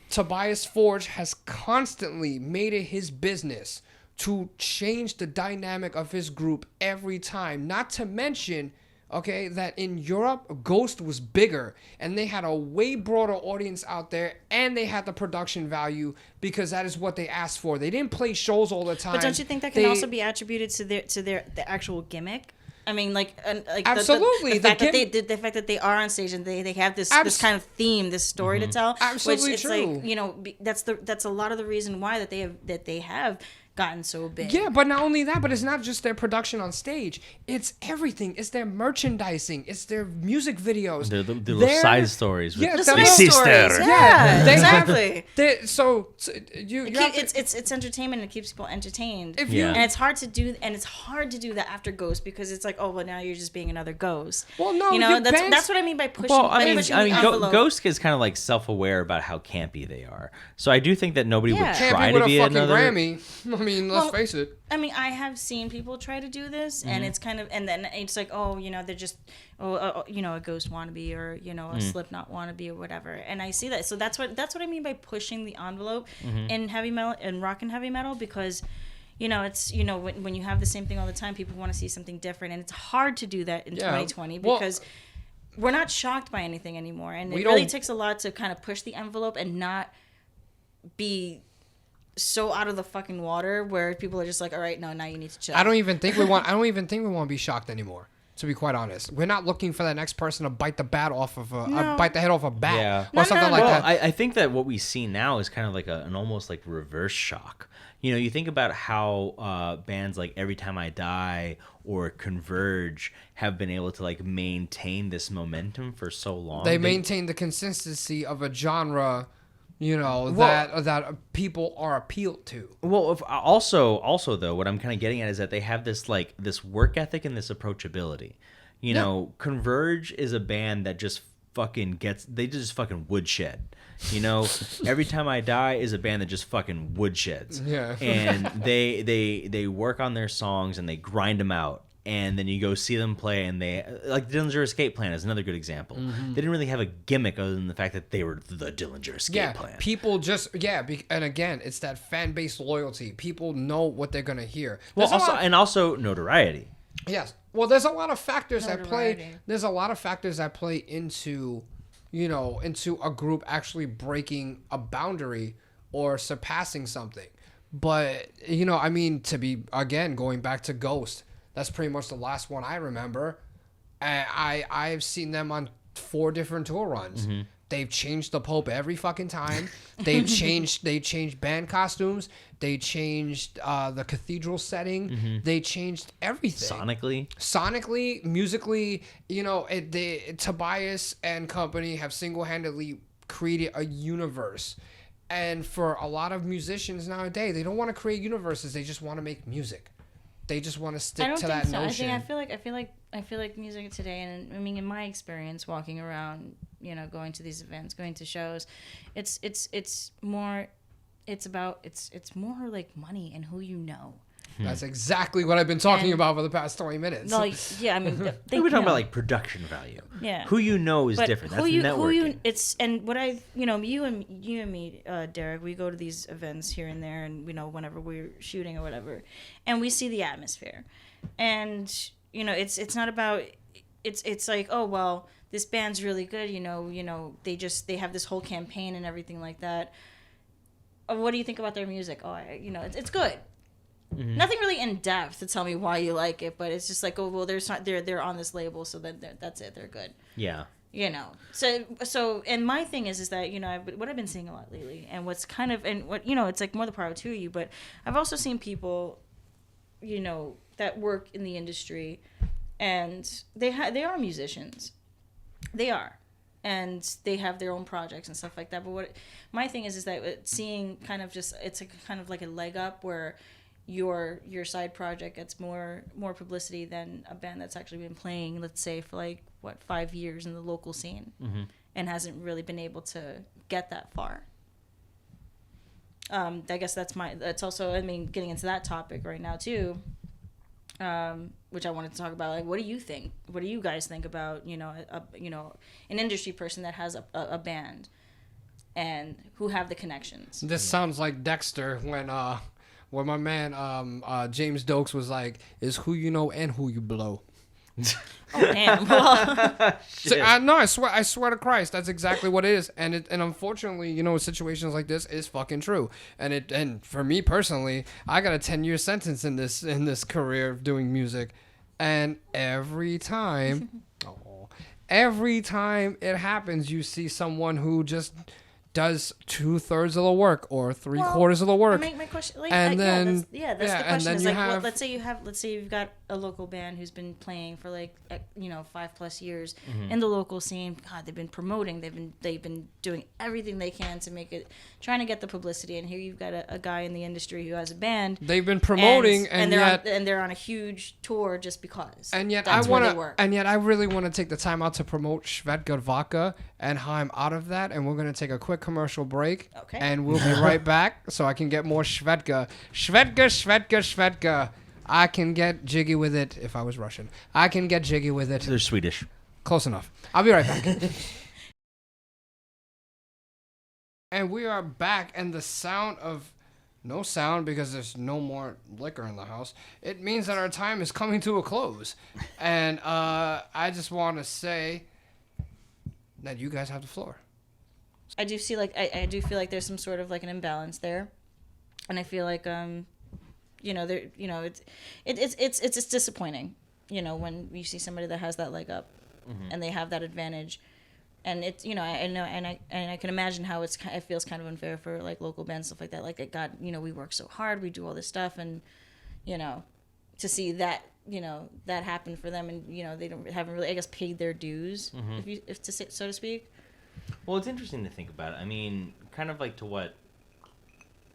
Tobias Forge has constantly made it his business to change the dynamic of his group every time. Not to mention, okay, that in Europe, Ghost was bigger, and they had a way broader audience out there, and they had the production value because that is what they asked for. They didn't play shows all the time. But don't you think that can also be attributed to the actual gimmick? I mean, absolutely. The fact that they are on stage and they have this kind of theme, this story to tell. Absolutely which it's true. Like, that's a lot of the reason why that they have gotten so big. Yeah, but not only that, but it's not just their production on stage. It's everything. It's their merchandising. It's their music videos. The little side stories. Yeah, the side stories. Yeah, exactly. It's entertainment and it keeps people entertained. And it's hard to do. And it's hard to do that after Ghost because it's like, oh well, now you're just being another Ghost. Well, no, that's what I mean by pushing. Well, I mean, Ghost is kind of like self-aware about how campy they are. So I do think that nobody would try campy to be another Grammy. I mean, let's face it. I mean, I have seen people try to do this, and it's kind of, and then it's like, oh, they're just, a Ghost wannabe or a Slipknot wannabe or whatever, and I see that. So that's what I mean by pushing the envelope in heavy metal and rock and heavy metal because, it's when you have the same thing all the time, people want to see something different, and it's hard to do that in 2020 because. We're not shocked by anything anymore, and it really takes a lot to kind of push the envelope and not be so out of the fucking water where people are just like, all right, no, now you need to chill. I don't even think we want to be shocked anymore. To be quite honest, we're not looking for the next person to bite the bat off of bite the head off a bat or something like that. I think that what we see now is kind of like an almost like reverse shock. You think about how bands like Every Time I Die or Converge have been able to like maintain this momentum for so long. They maintain the consistency of a genre. That people are appealed to. Well, also though, what I'm kind of getting at is that they have this work ethic and this approachability. Converge is a band that just fucking fucking woodshed. Every Time I Die is a band that just fucking woodsheds. Yeah. And they work on their songs and they grind them out. And then you go see them play, and they like the Dillinger Escape Plan is another good example. They didn't really have a gimmick other than the fact that they were the Dillinger Escape Plan. People just and again, it's that fan base loyalty. People know what they're gonna hear. Also notoriety. Yes. Well, there's a lot of factors that play. There's a lot of factors that play into, into a group actually breaking a boundary or surpassing something. But to be again going back to Ghost. That's pretty much the last one I remember. I've seen them on 4 different tour runs. Mm-hmm. They've changed the Pope every fucking time. They changed band costumes. They changed the cathedral setting. Mm-hmm. They changed everything. Sonically, musically. Tobias and company have single-handedly created a universe. And for a lot of musicians nowadays, they don't want to create universes. They just want to make music. They just want to stick to that notion. I feel like music today, and I mean, in my experience, walking around, going to these events, going to shows, it's more like money and who you know. That's exactly what I've been talking about for the past 20 minutes. I mean, we were talking about like production value. Yeah, who you know is different. That's networking. You and me, Derek, we go to these events here and there, and whenever we're shooting or whatever, and we see the atmosphere, and it's not about it's like, oh well, this band's really good. They have this whole campaign and everything like that. What do you think about their music? Oh, it's good. Mm-hmm. Nothing really in depth to tell me why you like it, but it's just like, oh well, they're on this label, so then that's it, they're good. Yeah. So and my thing is that what I've been seeing a lot lately, and what's kind of and what it's like more the power to you, but I've also seen people, that work in the industry, and they are musicians, they are. And they have their own projects and stuff like that. But my thing is that seeing kind of just it's kind of like a leg up where your side project gets more publicity than a band that's actually been playing, let's say, for 5 years in the local scene, mm-hmm. and hasn't really been able to get that far. I guess that's also, I mean, getting into that topic right now too, which I wanted to talk about. What do you think? What do you guys think about an industry person that has a band and who have the connections? This sounds like Dexter when my man James Dokes was like, "Is who you know and who you blow." Oh damn! Well, So, no, I swear to Christ, that's exactly what it is. And unfortunately, you know, situations like this is fucking true. And for me personally, I got a 10-year sentence in this career of doing music, and every time, every time it happens, you see someone who just does 2/3 of the work or 3/4 of the work. My question, like, and then that's the question. Is like, let's say you've got a local band who's been playing for like 5+ years in the local scene. God, they've been promoting. They've been doing everything they can to make it, trying to get the publicity. And here you've got a guy in the industry who has a band. They've been promoting, and they're on a huge tour just because. And yet I really want to take the time out to promote Shvedka Vodka and how I'm out of that. And we're gonna take a quick commercial break. Okay. And we'll be right back so I can get more Shvedka. Shvedka. I can get jiggy with it if I was Russian. I can get jiggy with it. They're Swedish. Close enough. I'll be right back. And we are back, and the sound of no sound because there's no more liquor in the house. It means that our time is coming to a close. And I just want to say that you guys have the floor. I do see I do feel like there's some sort of like an imbalance there, and I feel like it's disappointing, when you see somebody that has that leg up, and they have that advantage, and it's I know and I can imagine how it feels kind of unfair for like local bands, stuff like that. Like, God, we work so hard, we do all this stuff, and to see that that happen for them, and they haven't really, I guess, paid their dues, so to speak. Well, it's interesting to think about it. I mean, kind of like to what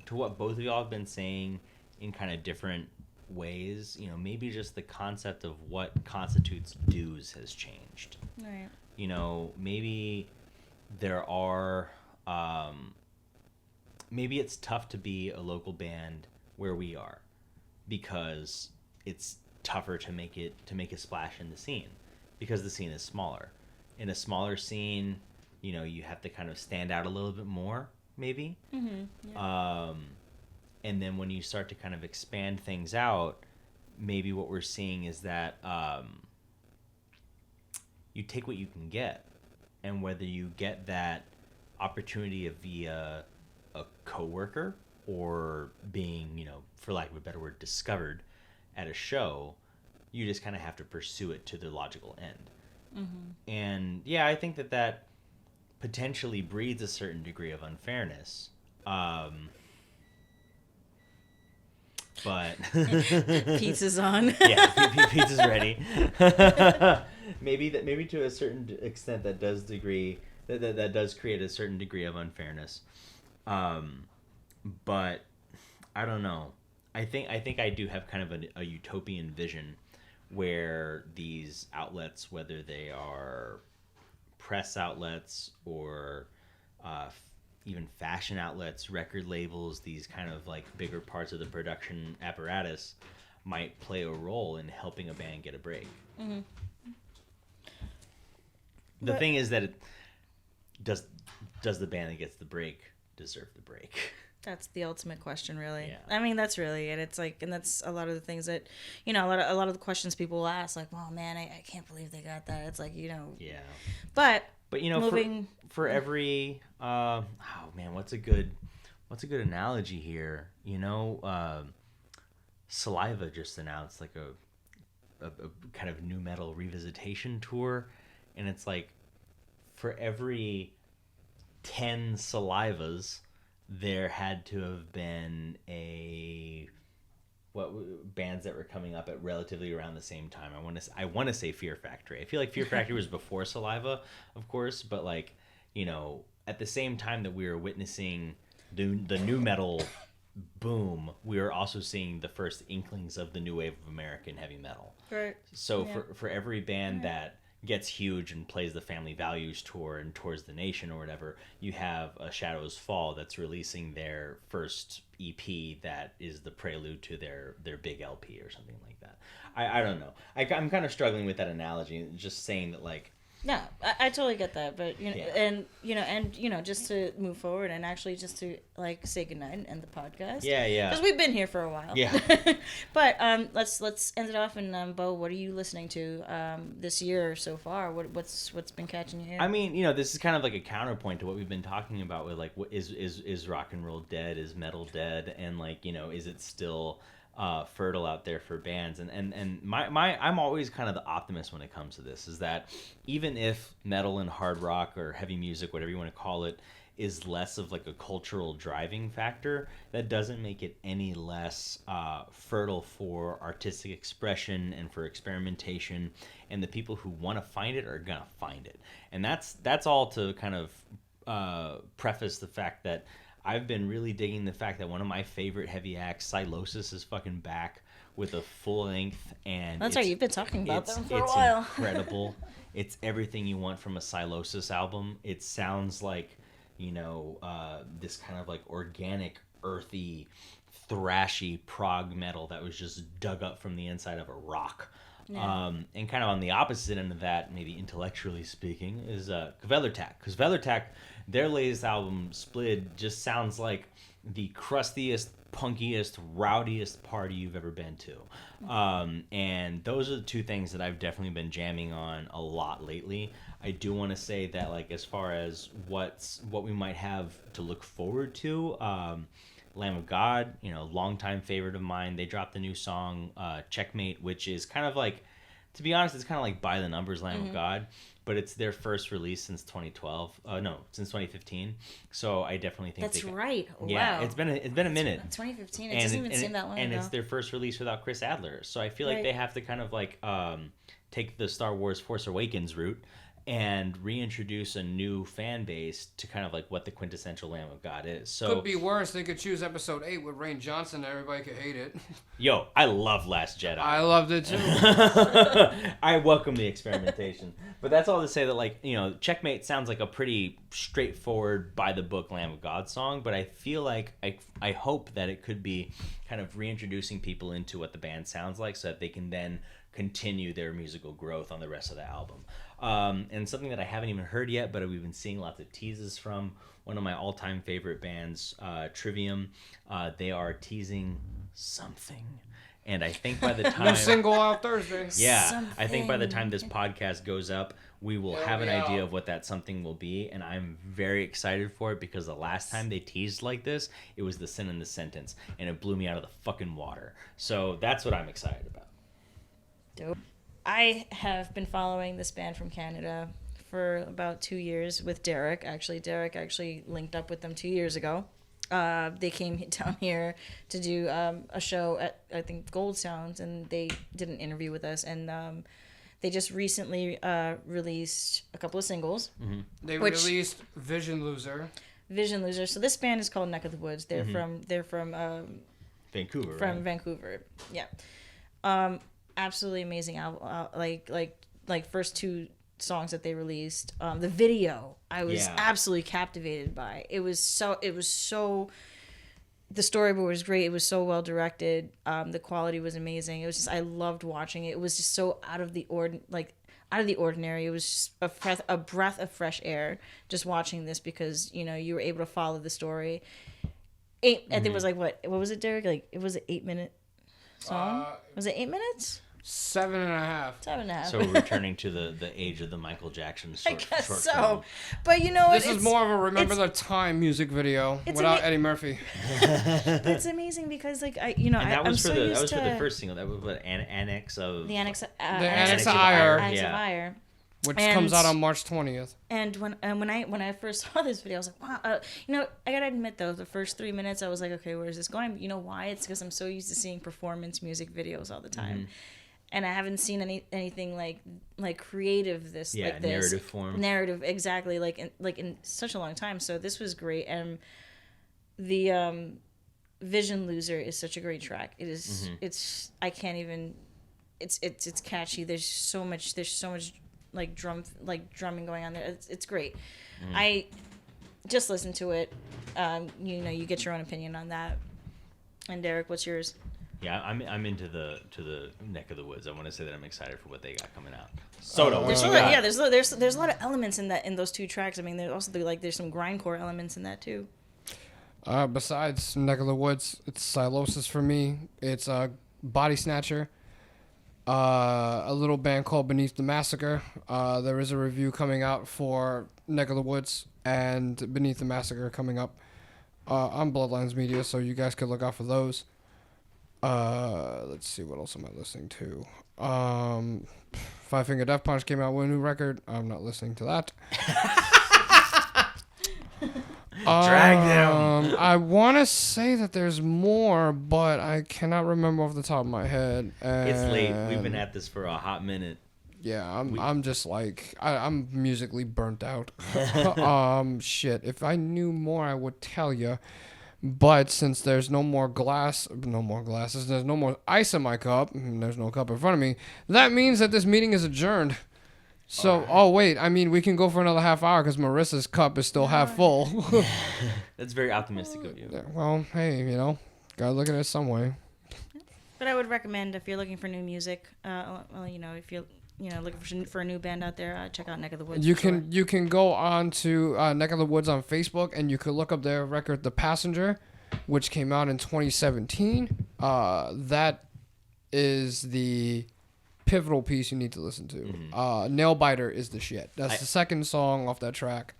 both of y'all have been saying in kind of different ways, maybe just the concept of what constitutes dues has changed. Right. Maybe there are, maybe it's tough to be a local band where we are because it's tougher to make a splash in the scene because the scene is smaller. In a smaller scene, you have to kind of stand out a little bit more, maybe. Mm-hmm. Yeah. And then when you start to kind of expand things out, maybe what we're seeing is that you take what you can get, and whether you get that opportunity via a coworker or being, for lack of a better word, discovered at a show, you just kind of have to pursue it to the logical end. Mm-hmm. And yeah, I think that potentially breeds a certain degree of unfairness. But pizza's on. Yeah, pizza's ready. maybe to a certain extent that does create a certain degree of unfairness. But I don't know. I think I do have kind of a utopian vision where these outlets, whether they are press outlets or even fashion outlets, record labels, these kind of like bigger parts of the production apparatus might play a role in helping a band get a break. Mm-hmm. The thing is that does the band that gets the break deserve the break? That's the ultimate question, really. Yeah. I mean, that's really it. It's like, and that's a lot of the things that, a lot of the questions people will ask, like, "Well, man, I can't believe they got that." It's like, Yeah. But moving for every what's a good analogy here? Saliva just announced like a kind of new metal revisitation tour, and it's like for every 10 Salivas, there had to have been bands that were coming up at relatively around the same time. I want to say Fear Factory. I feel like Fear Factory was before Saliva, of course, but like, at the same time that we were witnessing the new metal boom, we were also seeing the first inklings of the new wave of American heavy metal. Right. So for every band that gets huge and plays the Family Values tour and tours the nation or whatever, you have a Shadows Fall that's releasing their first EP that is the prelude to their big LP or something like that. I don't know. I'm kind of struggling with that analogy, just saying that like No, I totally get that, but just to move forward and actually just to like say goodnight and end the podcast. Yeah. Because we've been here for a while. Yeah. But let's end it off. And Bo, what are you listening to this year so far? What's been catching your ear? I mean, this is kind of like a counterpoint to what we've been talking about with like, what is rock and roll dead? Is metal dead? And like, is it still fertile out there for bands? And I'm always kind of the optimist when it comes to this, is that even if metal and hard rock or heavy music, whatever you want to call it, is less of like a cultural driving factor, that doesn't make it any less fertile for artistic expression and for experimentation, and the people who want to find it are gonna find it. And that's all to kind of preface the fact that I've been really digging the fact that one of my favorite heavy acts, Silosis, is fucking back with a full length, and that's right. You've been talking about them for a while. It's incredible. It's everything you want from a Silosis album. It sounds like, this kind of like organic, earthy, thrashy prog metal that was just dug up from the inside of a rock. Yeah. And kind of on the opposite end of that, maybe intellectually speaking, is Kvelertak. Because Kvelertak, their latest album, Split, just sounds like the crustiest, punkiest, rowdiest party you've ever been to. And those are the two things that I've definitely been jamming on a lot lately. I do want to say that, like, as far as what we might have to look forward to, Lamb of God, longtime favorite of mine. They dropped a new song, Checkmate, which is kind of like, to be honest, it's kind of like by the numbers Lamb of God, but it's their first release since 2012. Since 2015. So I definitely think that's right. Yeah, wow. It's been a minute. 2015. It doesn't even seem that long ago. And it's their first release without Chris Adler. So I feel like they have to kind of like take the Star Wars Force Awakens route and reintroduce a new fan base to kind of like what the quintessential Lamb of God is. So could be worse. They could choose episode 8 with Rain Johnson and everybody could hate it. Yo, I love Last Jedi. I loved it too. I welcome the experimentation. But that's all to say that, like, Checkmate sounds like a pretty straightforward, by the book Lamb of God song, but I feel like I hope that it could be kind of reintroducing people into what the band sounds like so that they can then continue their musical growth on the rest of the album. And something that I haven't even heard yet, but we've been seeing lots of teases from, one of my all-time favorite bands, Trivium. They are teasing something. And I think by the time... New single out Thursday. Yeah. Something. I think by the time this podcast goes up, we will have an idea of what that something will be. And I'm very excited for it, because the last time they teased like this, it was The Sin in the Sentence. And it blew me out of the fucking water. So that's what I'm excited about. Dope. I have been following this band from Canada for about 2 years with Derek. Derek actually linked up with them 2 years ago. They came down here to do a show at, I think, Gold Sounds, and they did an interview with us. And they just recently released a couple of singles. Mm-hmm. They released Vision Loser. So this band is called Neck of the Woods. They're from Vancouver. Vancouver, yeah. Absolutely amazing album. Like first two songs that they released. The video I was absolutely captivated by. It was so. The storyboard was great. It was so well directed. The quality was amazing. It was just, I loved watching it. It was just so out of the ordinary. It was just a breath of fresh air just watching this, because you were able to follow the story. I think it was like what was it, Derek? Like, it was an 8-minute song. Was it 8 minutes? 7.5. 7.5. So we're returning to the age of the Michael Jackson short so. film. But this is more of a Remember the Time music video without Eddie Murphy. But it's amazing because, like, that was for the first single. That was what, Annex of Ire. Which comes out on March 20th. And when I first saw this video, I was like, wow. I gotta admit though, the first 3 minutes, I was like, okay, where is this going? You know why? It's because I'm so used to seeing performance music videos all the time. Mm-hmm. And I haven't seen anything like creative this narrative form. Narrative, exactly, like in such a long time. So this was great, and the Vision Loser is such a great track. It is. Mm-hmm. It's catchy. There's so much like drumming going on there. It's great. Mm-hmm. I just listened to it. You get your own opinion on that. And Derek, what's yours? Yeah, I'm into the neck of the woods. I want to say that I'm excited for what they got coming out. Soto, there's a lot of elements in those two tracks. I mean, there's also there's some grindcore elements in that too. Besides Neck of the Woods, it's Silosis for me. It's Body Snatcher. A little band called Beneath the Massacre. There is a review coming out for Neck of the Woods and Beneath the Massacre coming up on Bloodlines Media, so you guys could look out for those. Let's see, what else am I listening to? Five Finger Death Punch came out with a new record. I'm not listening to that. Drag them. I want to say that there's more, but I cannot remember off the top of my head. It's late. We've been at this for a hot minute. Yeah, I'm just like I'm musically burnt out. Shit. If I knew more, I would tell you. But since there's no more glasses, there's no more ice in my cup, and there's no cup in front of me, that means that this meeting is adjourned. So, wait, I mean, we can go for another half hour because Marissa's cup is still half full. That's very optimistic of you. Yeah, well, hey, gotta look at it some way. But I would recommend if you're looking for new music, if you're looking for a new band out there, check out Neck of the Woods. You can go on to Neck of the Woods on Facebook, and you could look up their record, The Passenger, which came out in 2017. That is the pivotal piece you need to listen to. Mm-hmm. Nailbiter is the shit. That's the second song off that track.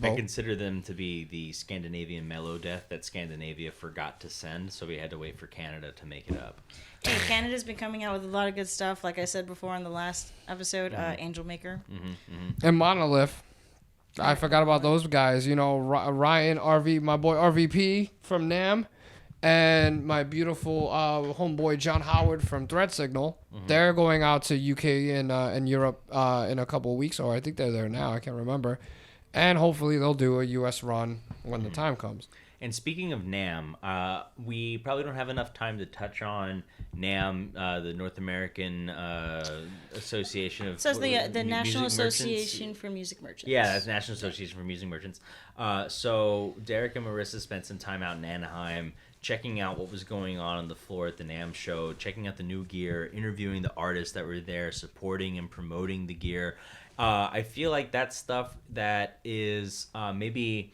I consider them to be the Scandinavian melodeath that Scandinavia forgot to send, so we had to wait for Canada to make it up. Hey, Canada's been coming out with a lot of good stuff. Like I said before on the last episode, Angel Maker. Mm-hmm, mm-hmm. And Monolith. I forgot about those guys. Ryan, RV, my boy RVP from NAMM, and my beautiful homeboy John Howard from Threat Signal. Mm-hmm. They're going out to UK and Europe in a couple of weeks, or I think they're there now. I can't remember. And hopefully they'll do a U.S. run when the time comes. And speaking of NAMM, we probably don't have enough time to touch on NAMM, the North American Association of... So it's the National Association for Music Merchants. Yeah, that's National Association for Music Merchants. So Derek and Marissa spent some time out in Anaheim checking out what was going on the floor at the NAMM show, checking out the new gear, interviewing the artists that were there, supporting and promoting the gear. I feel like that's stuff that is maybe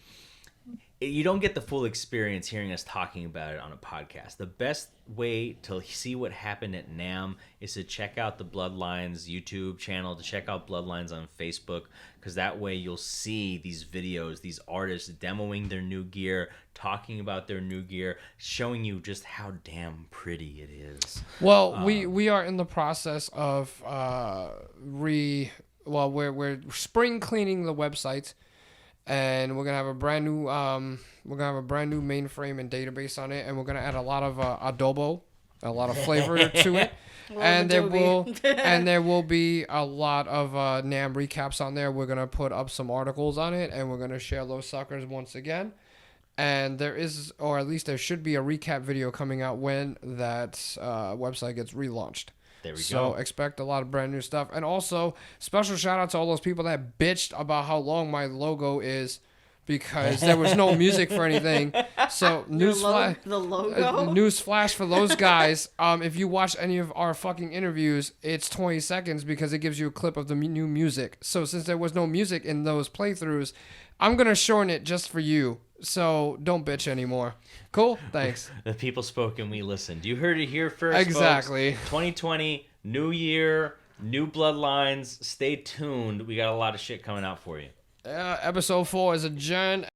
you don't get the full experience hearing us talking about it on a podcast. The best way to see what happened at NAMM is to check out the Bloodlines YouTube channel, to check out Bloodlines on Facebook, because that way you'll see these videos, these artists demoing their new gear, talking about their new gear, showing you just how damn pretty it is. Well, we are in the process of we're spring cleaning the website, and we're gonna have a brand new mainframe and database on it, and we're gonna add a lot of adobo, a lot of flavor to it, and there will be a lot of NAMM recaps on there. We're gonna put up some articles on it, and we're gonna share those suckers once again. And there is, or at least there should be, a recap video coming out when that website gets relaunched. There we go. So expect a lot of brand new stuff. And also, special shout out to all those people that bitched about how long my logo is because there was no music for anything. So newsflash for those guys. If you watch any of our fucking interviews, it's 20 seconds because it gives you a clip of the new music. So since there was no music in those playthroughs, I'm going to shorten it just for you. So don't bitch anymore. Cool? Thanks. The people spoke and we listened. You heard it here first, exactly. Folks. 2020, new year, new Bloodlines. Stay tuned. We got a lot of shit coming out for you. Episode 4 is adjourned.